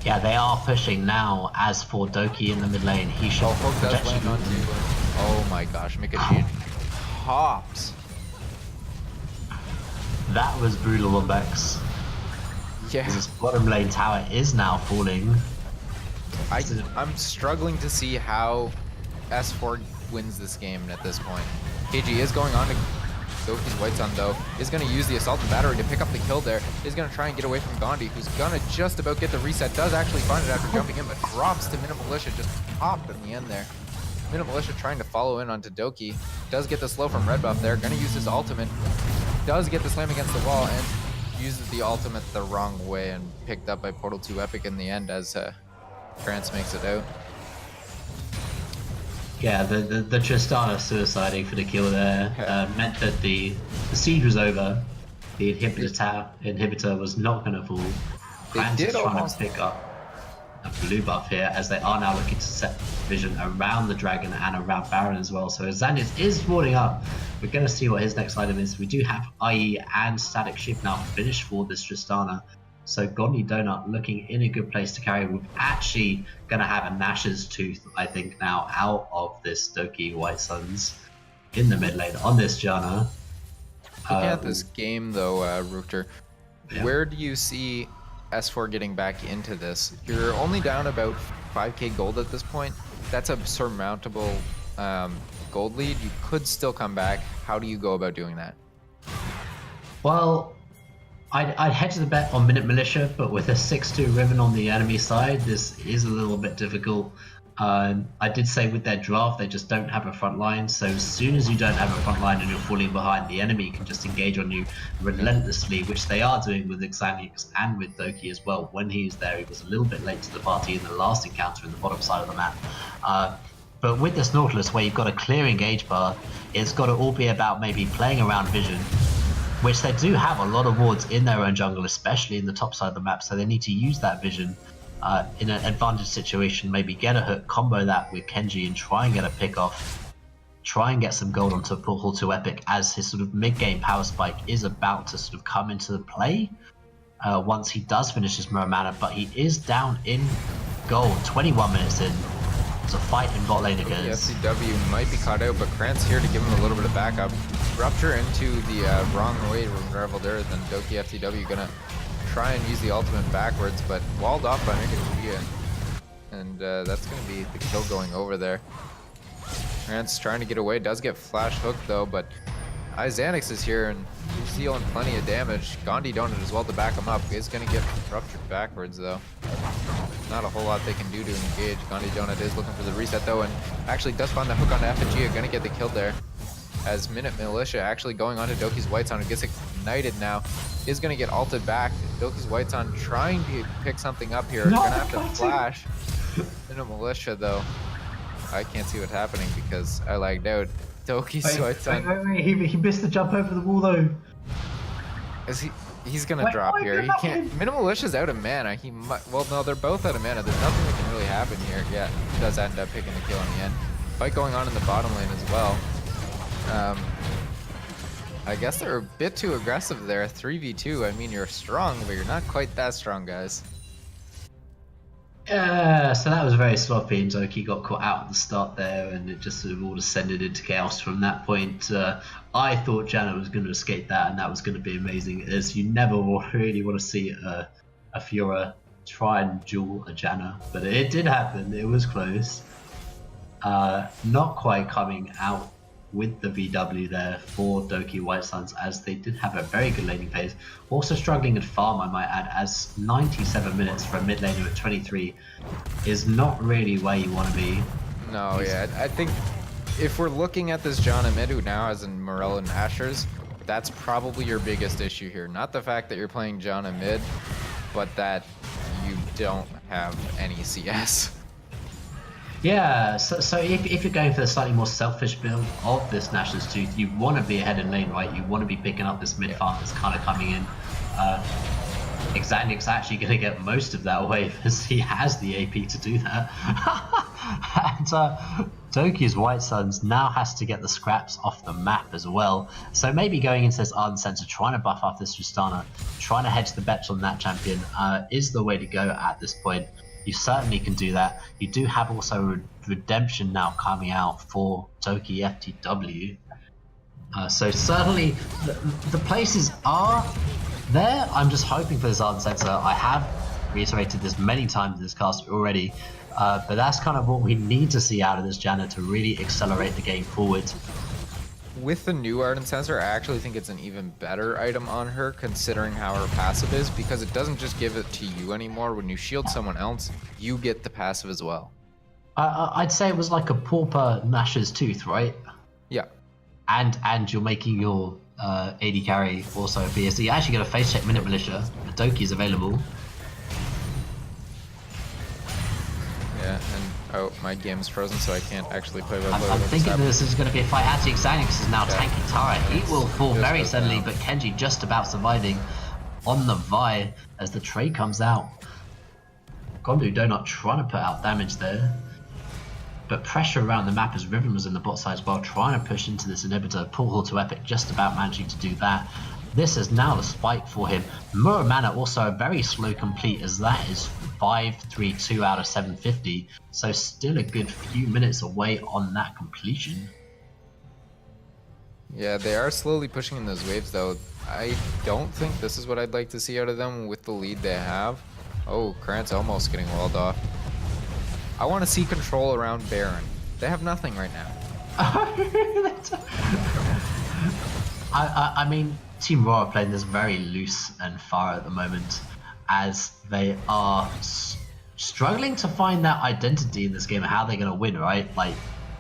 Yeah, they are pushing now. As for Doki in the mid lane, he should hook does land on two. Oh my gosh, Mikagia hops. That was brutal on Bex. Yeah. His bottom lane tower is now falling. I'm struggling to see how S4 wins this game at this point. KG is going on to Doki's White Sun though, is going to use the Assault and Battery to pick up the kill there, is going to try and get away from Gandhi, who's going to just about get the reset, does actually find it after jumping in, but drops to Minimal Militia, just popped in the end there. Minimal Militia trying to follow in onto Doki, does get the slow from Red Buff there, going to use his ultimate, does get the slam against the wall, and uses the ultimate the wrong way and picked up by Portal 2 Epic in the end as Krantz makes it out. Yeah, the Tristana suiciding for the kill there meant that the siege was over. The inhibitor was not going to fall. Krantz is trying to pick up a blue buff here, as they are now looking to set vision around the dragon and around Baron as well. So Xandis is falling up. We're going to see what his next item is. We do have IE and Static Shift now finished for this Tristana. So Gandhi Donut looking in a good place to carry. We're actually going to have a Nash's Tooth, I think, now out of this Doki White Suns in the mid lane on this Janna. Looking at this game though, Rooster, yeah. Where do you see S4 getting back into this? You're only down about 5k gold at this point. That's a surmountable gold lead. You could still come back. How do you go about doing that? Well, I'd hedge the bet on Minute Militia, but with a 6-2 Riven on the enemy side, this is a little bit difficult. I did say with their draft, they just don't have a front line, so as soon as you don't have a front line and you're falling behind, the enemy can just engage on you relentlessly, which they are doing with Xanix and with Doki as well. When he's there, he was a little bit late to the party in the last encounter in the bottom side of the map. But with this Nautilus, where you've got a clear engage bar, it's got to all be about maybe playing around vision, which they do have a lot of wards in their own jungle, especially in the top side of the map, so they need to use that vision in an advantage situation, maybe get a hook, combo that with Kenji and try and get a pick off, try and get some gold onto Portal 2 Epic as his sort of mid-game power spike is about to sort of come into play once he does finish his Mirror Mana, but he is down in gold, 21 minutes in. There's a fight in bot lane again. The FCW might be caught out, but Krantz here to give him a little bit of backup. Rupture into the wrong way from Revelder, then Doki FCW gonna try and use the ultimate backwards, but walled off by Mikagia. And that's gonna be the kill going over there. Krantz trying to get away, does get flash hooked though, but Xanix is here and he's dealing plenty of damage. Gandhi Donut as well to back him up. He's gonna get ruptured backwards though. Not a whole lot they can do to engage. Gandhi Donut is looking for the reset though, and actually does find the hook on FNG, gonna get the kill there. As Minute Militia actually going on to Doki's White Sun, who gets ignited now, is gonna get ulted back. Doki's White Sun trying to pick something up here. Gonna have to flash. Minute Militia though, I can't see what's happening because I lagged out. Doki's White Sun. Wait, he missed the jump over the wall though. Is he's gonna drop here. He can't. Minimal Militia's out of mana. He might. Well, no, they're both out of mana. There's nothing that can really happen here. Yeah, he does end up picking the kill in the end. Fight going on in the bottom lane as well. I guess they're a bit too aggressive there. 3v2. I mean, you're strong, but you're not quite that strong, guys. Yeah, so that was very sloppy, and Doki got caught out at the start there, and it just sort of all descended into chaos from that point. I thought Janna was going to escape that, and that was going to be amazing, as you never really want to see a Fiora try and duel a Janna, but it did happen. It was close. Not quite coming out with the VW there for Doki White Suns, as they did have a very good laning phase. Also struggling at farm, I might add, as 97 minutes for a mid laner at 23 is not really where you want to be. No, yeah, I think if we're looking at this John mid, who now has in Morel and Ashers, that's probably your biggest issue here. Not the fact that you're playing John mid, but that you don't have any CS. Yeah, so if you're going for the slightly more selfish build of this Nashor's Tooth, you want to be ahead in lane, right? You want to be picking up this mid farm that's kind of coming in. Xanix's actually going to get most of that wave as he has the AP to do that. And Doki's White Suns now has to get the scraps off the map as well. So maybe going into this Ardent Center, trying to buff up this Tristana, trying to hedge the bets on that champion is the way to go at this point. You certainly can do that. You do have also Redemption now coming out for Doki FTW. So certainly the places are there. I'm just hoping for this Ardent Center. I have reiterated this many times in this cast already, but that's kind of what we need to see out of this Janna to really accelerate the game forward. With the new Ardent Sensor, I actually think it's an even better item on her, considering how her passive is, because it doesn't just give it to you anymore. When you shield someone else, you get the passive as well. I'd say it was like a pauper Nashor's Tooth, right? Yeah. And you're making your AD carry also a BSC. You actually get a face check Minute Militia. Doki is available. Yeah, and oh, my game's frozen, so I can't actually play with I'm thinking this is going to be a fight. Actually, Xanix is now tanking Tara. He will fall very suddenly, but Kenji just about surviving on the Vi as the trade comes out. Gondu Donut trying to put out damage there, but pressure around the map as Riven was in the bot side as well, trying to push into this inhibitor. Portal to Epic just about managing to do that. This is now the spike for him. Muramana also a very slow complete, as that is 532 out of 750. So still a good few minutes away on that completion. Yeah, they are slowly pushing in those waves though. I don't think this is what I'd like to see out of them with the lead they have. Oh, Krantz almost getting walled off. I want to see control around Baron. They have nothing right now. I mean, Team Raw are playing this very loose and far at the moment, as they are struggling to find that identity in this game, how they're going to win, right? Like,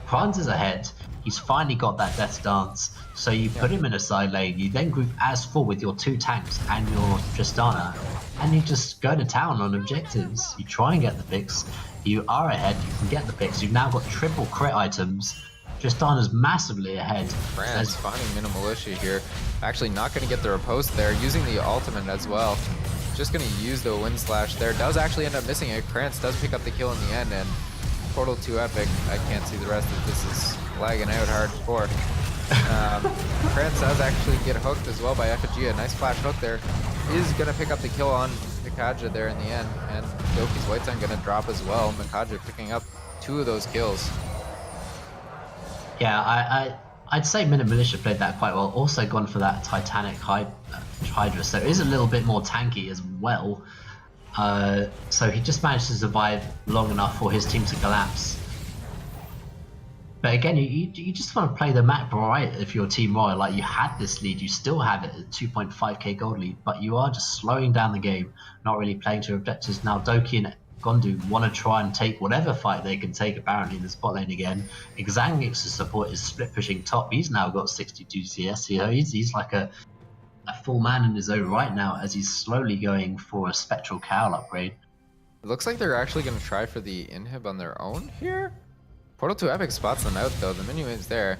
Franz is ahead, he's finally got that Death Dance, so you put him in a side lane, you then group as 4 with your 2 tanks and your Tristana, and you just go to town on objectives. You try and get the picks, you are ahead, you can get the picks, you've now got triple crit items. Tristana's massively ahead. Franz finding Minute Militia here. Actually not going to get the riposte there, using the ultimate as well. Just going to use the wind slash there. Does actually end up missing it. Krantz does pick up the kill in the end, and Portal to Epic. I can't see the rest of this is lagging out hardcore. Krantz does actually get hooked as well by Effigia. Nice flash hook there. Is going to pick up the kill on Mikaja there in the end, and Doki's White Sun going to drop as well. Mikaja picking up 2 of those kills. Yeah, I'd say Minute Militia played that quite well. Also gone for that Titanic Hydra, so it is a little bit more tanky as well. So he just managed to survive long enough for his team to collapse. But again, you just want to play the map right if you're Team Royal. Like, you had this lead, you still have it at 2.5k gold lead, but you are just slowing down the game, not really playing to your objectives. Now Doki and Gondu want to try and take whatever fight they can take, apparently, in the spot lane again. Xanix's support is split pushing top. He's now got 62 CS. He's like a full man in his own right now, as he's slowly going for a Spectral Cowl upgrade. It looks like they're actually going to try for the inhib on their own here. Portal to Epic spots them out though. The minions there.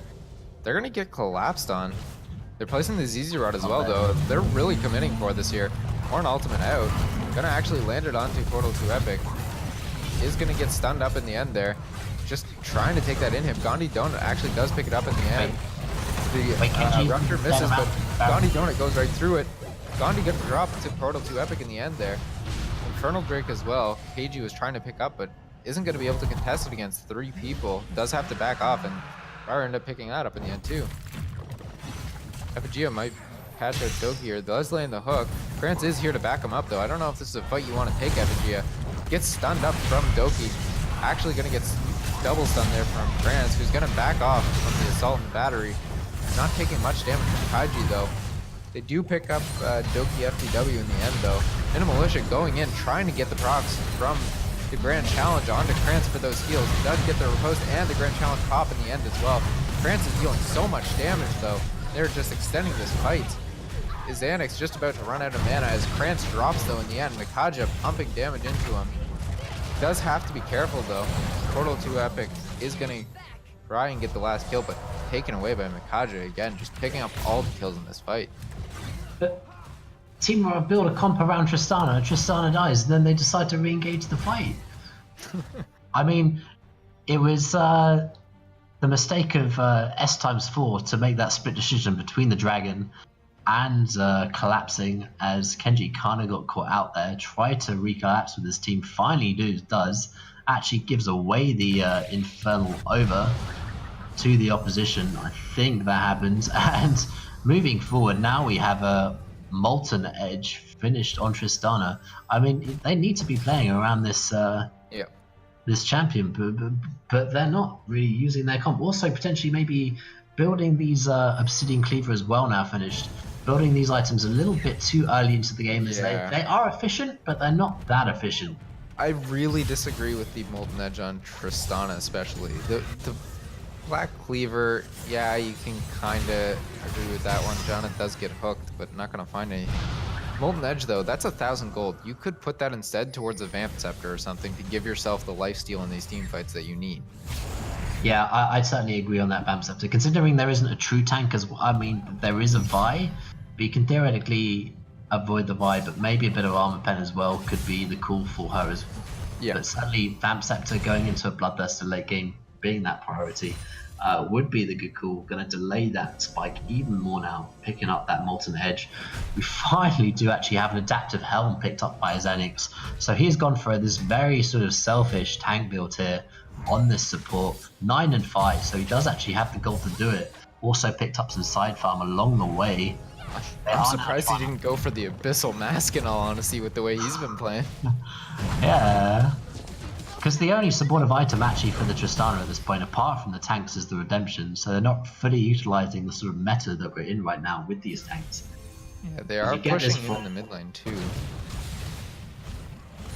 They're going to get collapsed on. They're placing the ZZ Rod as well though. They're really committing for this here. Horn ultimate out. Gonna actually land it onto Portal to Epic. Is gonna get stunned up in the end there. Just trying to take that inhib. Gandhi Donut actually does pick it up in the end. The Rupture misses, but Gandhi Donut goes right through it. Gandhi gets dropped to Portal to Epic in the end there. Infernal Drake as well. KG was trying to pick up, but isn't gonna be able to contest it against 3 people. Does have to back off, and Fire ended up picking that up in the end too. Effigia might catch out Doki, or does land the hook. Krantz is here to back him up though. I don't know if this is a fight you want to take, Effigia. Gets stunned up from Doki. Actually gonna get double stun there from Krantz, who's going to back off from the assault and battery. Not taking much damage from Kaiji though. They do pick up Doki FTW in the end though. Minimalisha going in, trying to get the procs from the Grand Challenge onto Krantz for those heals. He does get the riposte and the Grand Challenge pop in the end as well. Krantz is dealing so much damage though. They're just extending this fight. Xanax just about to run out of mana as Krantz drops though in the end. Mikaja pumping damage into him. Does have to be careful though. Portal 2 Epic is gonna try and get the last kill, but taken away by Mikaja again, just picking up all the kills in this fight. But Team Rocket build a comp around Tristana. Tristana dies, and then they decide to re-engage the fight. I mean, it was the mistake of S×4 to make that split decision between the dragon and collapsing, as Kenji kind of got caught out there, tried to recollapse with his team, finally does, actually gives away the Infernal over to the opposition. I think that happens, and moving forward, now we have a Molten Edge finished on Tristana. I mean, they need to be playing around this this champion, but they're not really using their comp. Also, potentially maybe building these Obsidian Cleaver as well now finished. Building these items a little bit too early into the game, as they are efficient, but they're not that efficient. I really disagree with the Molten Edge on Tristana especially. The Black Cleaver, yeah, you can kind of agree with that one. Jonathan does get hooked, but not going to find any. Molten Edge, though, that's 1,000 gold. You could put that instead towards a Vamp Scepter or something to give yourself the lifesteal in these team fights that you need. Yeah, I'd certainly agree on that Vamp Scepter, considering there isn't a true tank as well. I mean, there is a Vi, but you can theoretically avoid the Vi, but maybe a bit of Armor Pen as well could be the call for her as well. Yeah. But certainly Vamp Scepter going into a Bloodthirster late game being that priority would be the good call. Going to delay that spike even more now, picking up that Molten Edge. We finally do actually have an Adaptive Helm picked up by Xenix, so he's gone for this very sort of selfish tank build here on this support. 9 and 5, so he does actually have the gold to do it. Also picked up some side farm along the way. I'm surprised he didn't go for the Abyssal Mask, in all honesty, with the way he's been playing. Yeah, because the only supportive item actually for the Tristana at this point, apart from the tanks, is the Redemption, so they're not fully utilizing the sort of meta that we're in right now with these tanks. Yeah, they are pushing in the mid lane too.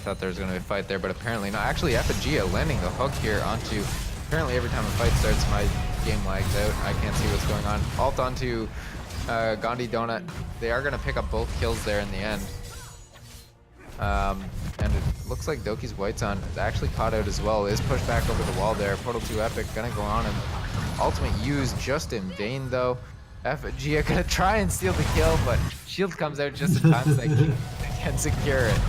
Thought there was going to be a fight there, but apparently not. Actually, Effigia landing the hook here onto... Apparently every time a fight starts, my game lags out. I can't see what's going on. Alt onto Gandhi Donut. They are going to pick up both kills there in the end. And it looks like Doki's White's on actually caught out as well. Is pushed back over the wall there. Portal 2 Epic gonna go on and ultimate used just in vain though. Effigia gonna try and steal the kill, but shield comes out just in time so they can secure it.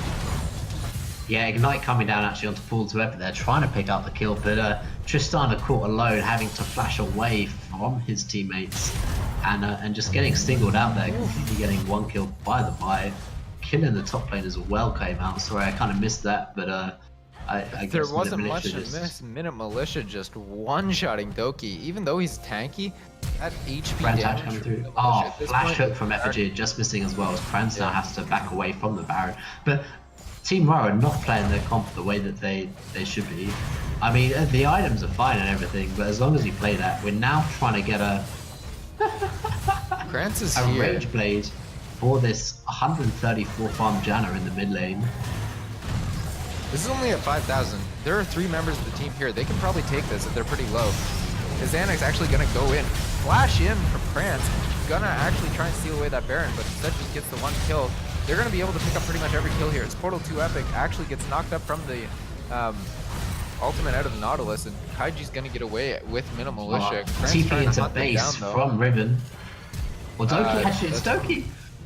Yeah, Ignite coming down actually onto Portal 2 Epic there, trying to pick up the kill, but Tristana caught alone, having to flash away from his teammates and just getting singled out there, completely getting one kill by the Vi. Killing the top lane as well came out. Sorry, I kind of missed that, but I guess there wasn't much to miss. Minute Militia just one-shotting Doki, even though he's tanky. That HP damage coming through. Oh, flash hook from Effigia just missing as well, as Kranz now has to back away from the Baron. But Team Row are not playing their comp the way that they should be. I mean, the items are fine and everything, but as long as you play that, we're now trying to get a Kranz is Rage Blade for this 134 farm Janna in the mid lane. This is only at 5,000. There are 3 members of the team here. They can probably take this if they're pretty low. Xanax actually gonna go in, flash in from Kranz, gonna actually try and steal away that Baron, but instead just gets the 1 kill. They're gonna be able to pick up pretty much every kill here. It's Portal 2 Epic actually gets knocked up from the ultimate out of the Nautilus, and Kaiji's gonna get away with Minimal Militia. TP into base from Riven. Well, Doki actually, it's Doki.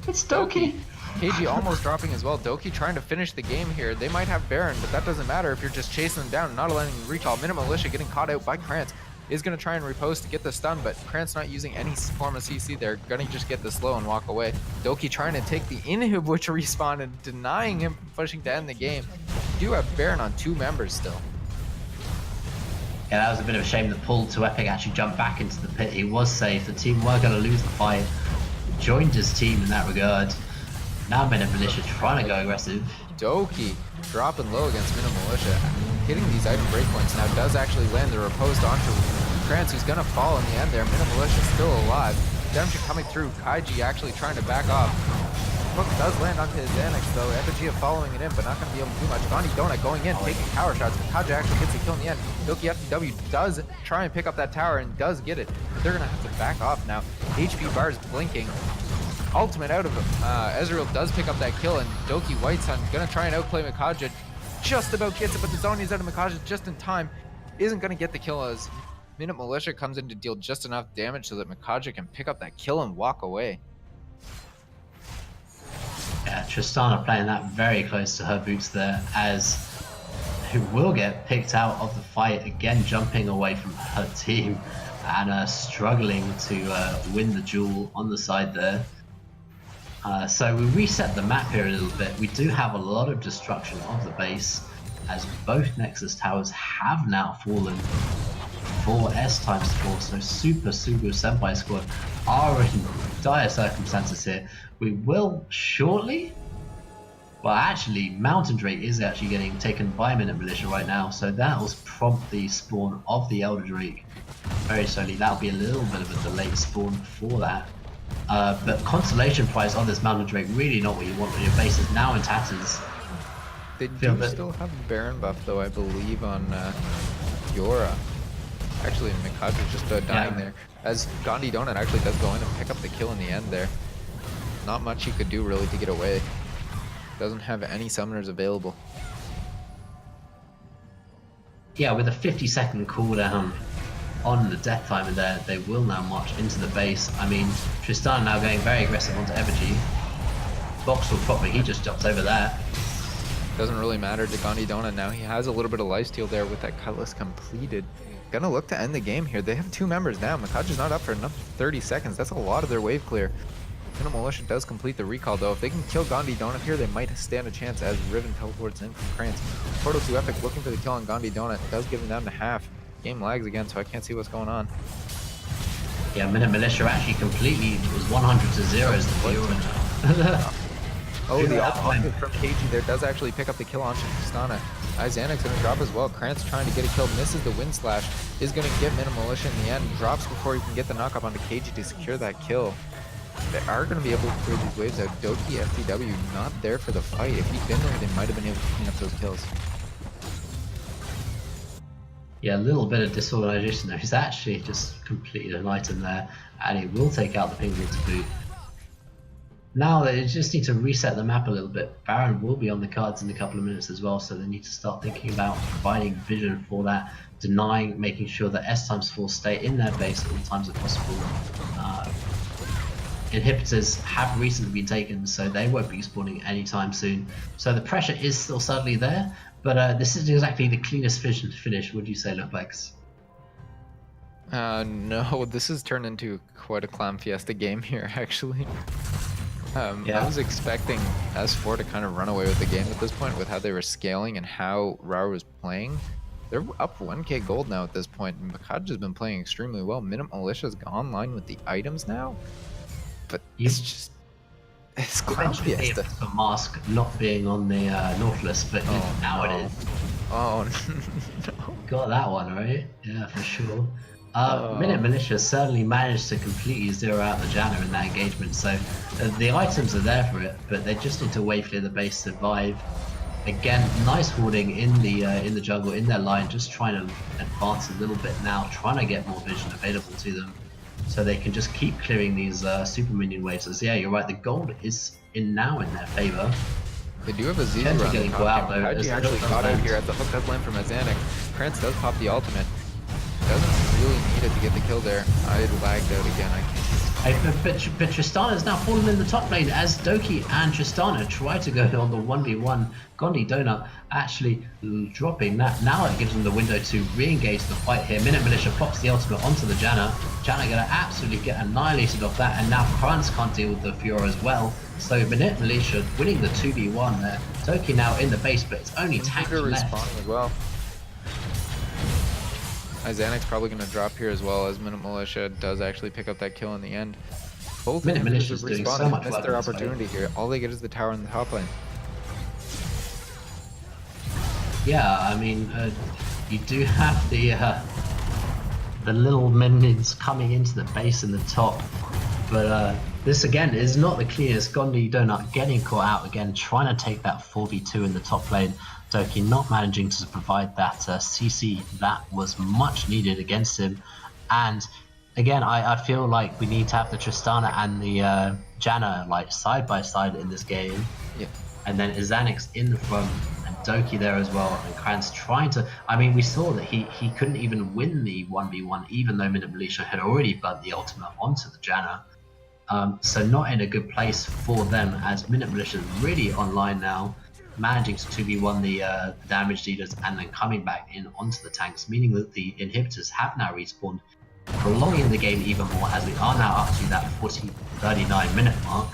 It's Doki. KG almost dropping as well. Doki trying to finish the game here. They might have Baron, but that doesn't matter if you're just chasing them down, not allowing them to recall. Minimal Militia getting caught out by Kranz. Is going to try and repost to get the stun, but Kranz not using any form of CC. They're going to just get the slow and walk away. Doki trying to take the inhib, which respawned, and denying him from pushing to end the game. You do have Baron on 2 members still. Yeah, that was a bit of a shame that Portal 2 Epic actually jumped back into the pit. He was safe. The team were going to lose the fight. Joined his team in that regard. Now Minute Militia trying to go aggressive. Doki dropping low against Minute Militia. hitting these item breakpoints now does actually land the riposte onto Krantz, who's gonna fall in the end there. Minimalicious still alive. Redemption coming through. Kaiji actually trying to back off. Hook does land onto his Xanax though. Effigia following it in, but not going to be able to do much. Gandhi Donut going in, taking tower shots. Kaja actually gets the kill in the end. Doki FTW does try and pick up that tower and does get it, but they're going to have to back off now. HP bars blinking. Ultimate out of him. Ezreal does pick up that kill, and Doki Whitesun going to try and outplay Mikaja. Just about gets it, but the Zhonya's out of Mikaja just in time. Isn't going to get the kill as Minute Militia comes in to deal just enough damage so that Mikaja can pick up that kill and walk away. Yeah, Tristana playing that very close to her boots there, as who will get picked out of the fight, again jumping away from her team and struggling to win the duel on the side there. So we reset the map here a little bit. We do have a lot of destruction of the base, as both Nexus towers have now fallen for S×4, so Super Sugu Senpai squad are in dire circumstances here. We will shortly, well actually Mountain Drake is actually getting taken by Minute Militia right now, so that will prompt the spawn of the Elder Drake very slowly. That'll be a little bit of a delayed spawn for that. But consolation prize on this Mountain Drake, really not what you want when your base is now in tatters. They do still have Baron buff though, I believe, on Yora. Actually, Mikaja's just dying there. As Gandhi Donut actually does go in and pick up the kill in the end there. Not much he could do really to get away. Doesn't have any summoners available. Yeah, with a 50-second cooldown on the death timer there, they will now march into the base. I mean, Tristan now going very aggressive onto Evergy. Box will probably, he just jumps over that. Doesn't really matter to Gandhi Donut now. He has a little bit of lifesteal there with that Cutlass completed. Gonna look to end the game here. They have 2 members now. Mikaja's not up for another 30 seconds. That's a lot of their wave clear. Minute Militia does complete the recall though. If they can kill Gandhi Donut here, they might stand a chance as Riven teleports in from Krantz. Portal to Epic looking for the kill on Gandhi Donut. Does give him down to half. Game lags again, so I can't see what's going on. Yeah, Minute Militia actually completely was 100 to 0 as the viewer. Oh, the ultimate from KG there does actually pick up the kill on Tristana. Xanax gonna drop as well. Krantz trying to get a kill, misses the Wind Slash, is gonna get Minute Militia in the end, drops before he can get the knock up onto KG to secure that kill. They are gonna be able to clear these waves out. Doki FTW not there for the fight. If he'd been there, they might have been able to clean up those kills. Yeah, a little bit of disorganization there. He's actually just completed an item there, and he will take out the Penguin to boot. Now they just need to reset the map a little bit. Baron will be on the cards in a couple of minutes as well, so they need to start thinking about providing vision for that, denying, making sure that S×4 stay in their base at all times if possible. Inhibitors have recently been taken, so they won't be spawning anytime soon. So the pressure is still suddenly there, but this is exactly the cleanest finish, would you say, Loplex? No, this has turned into quite a Clam Fiesta game here, actually. Yeah. I was expecting S4 to kind of run away with the game at this point with how they were scaling and how Rauer was playing. They're up 1k gold now at this point, and Mikaja's been playing extremely well. Minute Militia's online with the items now, but it's Clam Fiesta. For Mask not being on the Nautilus, but now it is. Oh no. Got that one, right? Yeah, for sure. Minute Militia certainly managed to completely zero out the Janna in that engagement, so the items are there for it, but they just need to wave clear the base, survive. Again, nice hoarding in the jungle, in their line, just trying to advance a little bit now, trying to get more vision available to them, so they can just keep clearing these super minion waves. So yeah, you're right, the gold is now in their favor. They do have a Z around the top. Kaiji actually got out here at the hook does land from Xanax. Krantz does pop the ultimate. Doesn't really need it to get the kill there. I lagged out again. But Tristana's now fallen in the top lane as Doki and Tristana try to go on the 1v1. Gandhi Donut actually dropping that. Now it gives them the window to re-engage the fight here. Minute Militia pops the ultimate onto the Janna. Janna gonna absolutely get annihilated off that, and now Krantz can't deal with the Fiora as well. So Minute Militia winning the 2v1 there. Doki now in the base, but it's only tank left. Respawning as well. Xanax probably going to drop here as well, as Minute Militia does actually pick up that kill in the end. Both Minute Militia is doing so much missed their opportunity here. All they get is the tower in the top lane. Yeah, I mean, you do have the little minions coming into the base in the top, but this again is not the cleanest. Gondi Donut getting caught out again, trying to take that 4v2 in the top lane. Doki not managing to provide that CC that was much needed against him. And again, I feel like we need to have the Tristana and the Janna like side by side in this game. Yeah. And then Xanax in the front and Doki there as well, and Krantz trying to. I mean, we saw that he couldn't even win the 1v1, even though Minute Militia had already burnt the ultimate onto the Janna. So not in a good place for them, as Minute Militia is really online now, managing to 2v1 the damage dealers and then coming back in onto the tanks, meaning that the inhibitors have now respawned, prolonging the game even more as we are now up to that 39 minute mark.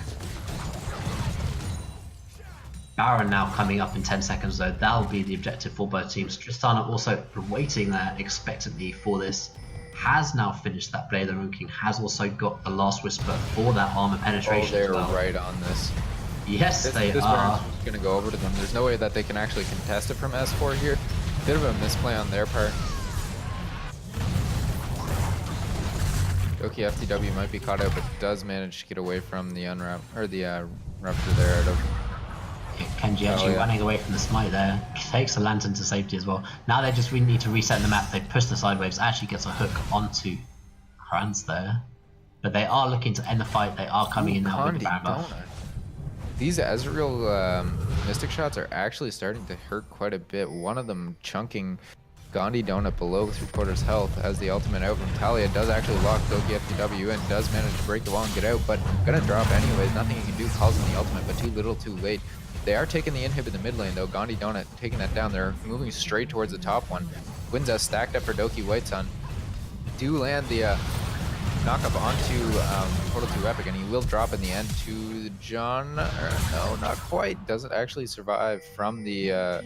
Baron now coming up in 10 seconds though, that'll be the objective for both teams. Tristana also waiting there expectantly for this, has now finished that Blade of the Rune King, has also got the last whisper for that armor penetration they're as well. right on this. Yes, This are. Baron's just going to go over to them. There's no way that they can actually contest it from S4 here. Bit of a misplay on their part. Doki FTW might be caught out, but does manage to get away from the unwrap or the rupture there out of. Kenji actually running away from the smite there, takes a lantern to safety as well. Now they just really need to reset the map. They push the sidewaves, actually gets a hook onto Krantz there. But they are looking to end the fight. They are coming in now with the Baron buff. These Ezreal Mystic shots are actually starting to hurt quite a bit. One of them chunking Gandhi Donut below 3/4 health as the ultimate out from Talia does actually lock Doki FTW and does manage to break the wall and get out, but gonna drop anyways. Nothing he can do, calls in the ultimate, but too little too late. They are taking the inhib in the mid lane though. Gandhi Donut taking that down. They're moving straight towards the top one. Quinzess stacked up for Doki Whitesun. Do land the knock up onto Portal 2 Epic, and he will drop in the end to John. No, not quite. Doesn't actually survive from the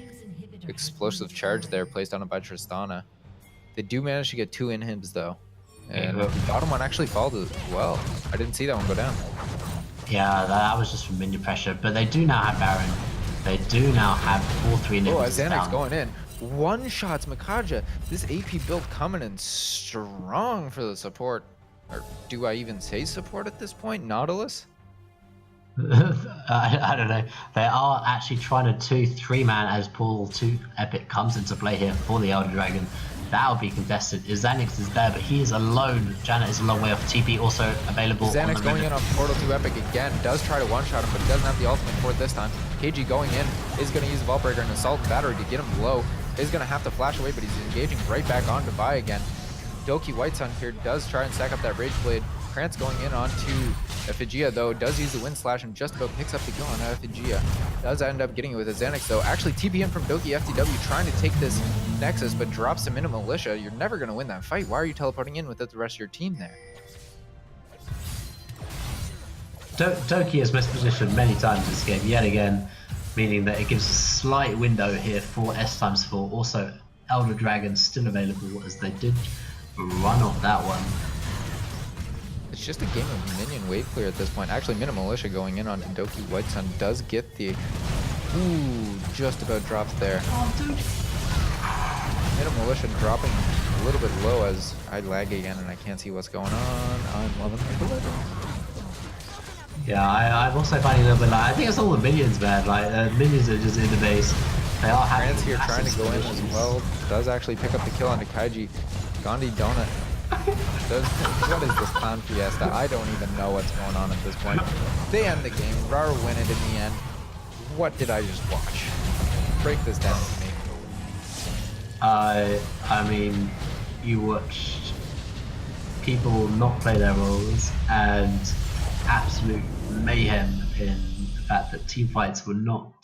explosive charge there placed on him by Tristana. They do manage to get 2 inhibs though. And the bottom one actually falls as well. I didn't see that one go down. Yeah, that was just from minion pressure, but they do now have Baron. They do now have all 3 inhibitors. Oh, as Xanax down. going in. One shots Makaja. This AP build coming in strong for the support. Or do I even say support at this point? Nautilus? I don't know. They are actually trying to 2-3 man as Portal 2 Epic comes into play here for the Elder Dragon. That'll be contested. Xanax is there, but he is alone. Janet is a long way off. TP also available. Xanax going in on Portal 2 Epic again. Does try to one-shot him, but doesn't have the ultimate for it this time. KG going in is going to use Vault Breaker and Assault and Battery to get him low. Is going to have to flash away, but he's engaging right back on to buy again. Doki Whitesun here does try and stack up that Rage Blade. Krantz going in onto Ephigia though, does use the Wind Slash and just about picks up the kill on Ephigia. Does end up getting it with a Xanax though. Actually TP in from Doki FTW trying to take this Nexus, but drops him into Militia. You're never going to win that fight. Why are you teleporting in without the rest of your team there? Doki has mispositioned many times this game yet again, meaning that it gives a slight window here for S×4. Also Elder Dragon still available as they did run off that one. It's just a game of minion wave clear at this point. Actually, Minute Militia going in onto Doki Whitesun does get the... Ooh, just about drops there. Minute Militia dropping a little bit low as I lag again and I can't see what's going on. I'm loving it. Yeah, I'm also finding a little bit like, I think it's all the minions, man. Like, minions are just in the base. They are having Krantz here trying to go in as well. Does actually pick up the kill onto Kaiji. Gandhi Donut. What is this clown fiesta? I don't even know what's going on at this point. They end the game. Rara win it in the end. What did I just watch? Break this down to me. I mean, you watched people not play their roles and absolute mayhem in the fact that team fights were not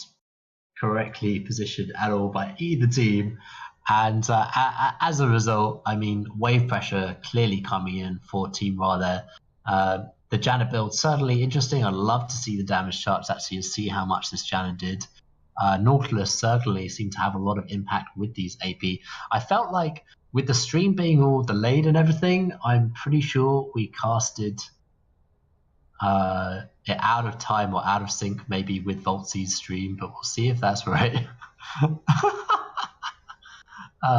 correctly positioned at all by either team. And as a result, I mean, wave pressure clearly coming in for Team Ra there. The Janna build certainly interesting. I'd love to see the damage charts actually and see how much this Janna did. Nautilus certainly seemed to have a lot of impact with these AP. I felt like with the stream being all delayed and everything, I'm pretty sure we casted it out of time or out of sync maybe with Voltzi's stream, but we'll see if that's right.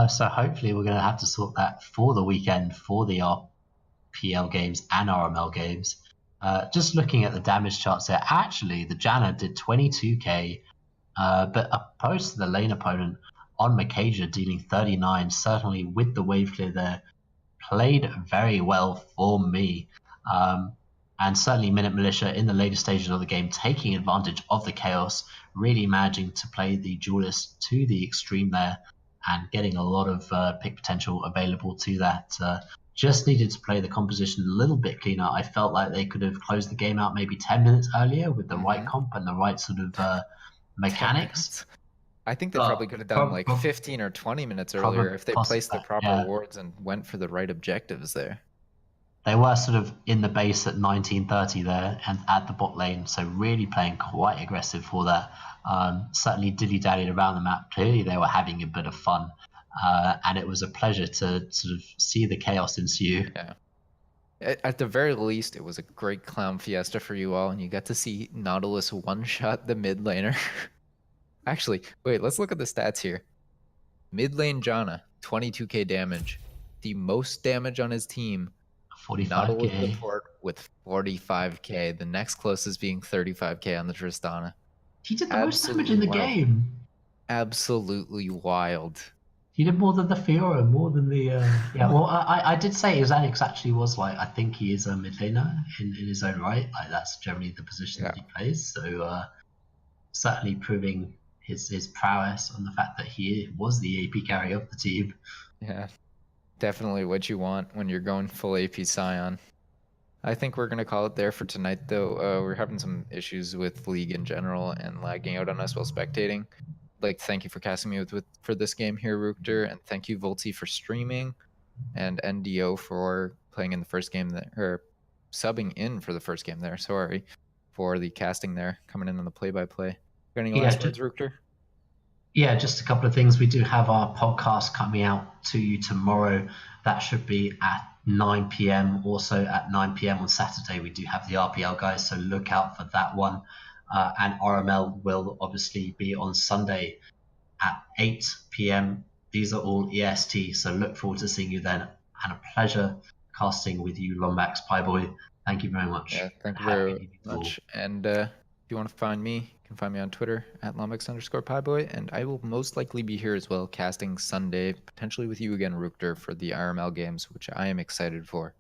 So hopefully we're going to have to sort that for the weekend for the RPL games and RML games. Just looking at the damage charts there, actually the Janna did 22k, but opposed to the lane opponent on Makaja dealing 39, certainly with the wave clear there, played very well for me. And certainly Minute Militia in the later stages of the game taking advantage of the chaos, really managing to play the duelist to the extreme there and getting a lot of pick potential available to that. Just needed to play the composition a little bit cleaner. I felt like they could have closed the game out maybe 10 minutes earlier with the right comp and the right sort of mechanics. I think they probably could have done like 15 or 20 minutes earlier if they placed the proper wards and went for the right objectives there. They were sort of in the base at 1930 there and at the bot lane, so really playing quite aggressive for that. Certainly dilly-dallied around the map. Clearly they were having a bit of fun, and it was a pleasure to sort of see the chaos ensue. Yeah. At the very least, it was a great clown fiesta for you all, and you got to see Nautilus one-shot the mid laner. Actually, wait, let's look at the stats here. Mid lane Janna, 22k damage. The most damage on his team, 45k. Support with 45k. The next closest being 35k on the Tristana. He did the most damage in the game. Absolutely wild. He did more than the Fiora, more than the... yeah, well, I did say Ozanix actually was like, I think he is a mid laner in his own right. Like, that's generally the position that he plays. So certainly proving his prowess on the fact that he was the AP carry of the team. Yeah. Definitely what you want when you're going full AP Scion. I think we're going to call it there for tonight, though. We're having some issues with League in general and lagging out on us while spectating. I'd like to thank you for casting me for this game here, Rookter, and thank you, Volty, for streaming, and NDO for playing in the first game there, or subbing in for the first game there, sorry, for the casting there, coming in on the play-by-play. Got any last words, Rookter? Yeah, just a couple of things. We do have our podcast coming out to you tomorrow. That should be at 9 p.m. Also at 9 p.m. on Saturday, we do have the RPL guys, so look out for that one. And RML will obviously be on Sunday at 8 p.m. These are all EST, so look forward to seeing you then. And a pleasure casting with you, Lombax Pieboy. Thank you very much. Yeah, thank you very much. And if you want to find me, you can find me on Twitter at Lombax_Pieboy, and I will most likely be here as well, casting Sunday, potentially with you again, Rookter, for the RML games, which I am excited for.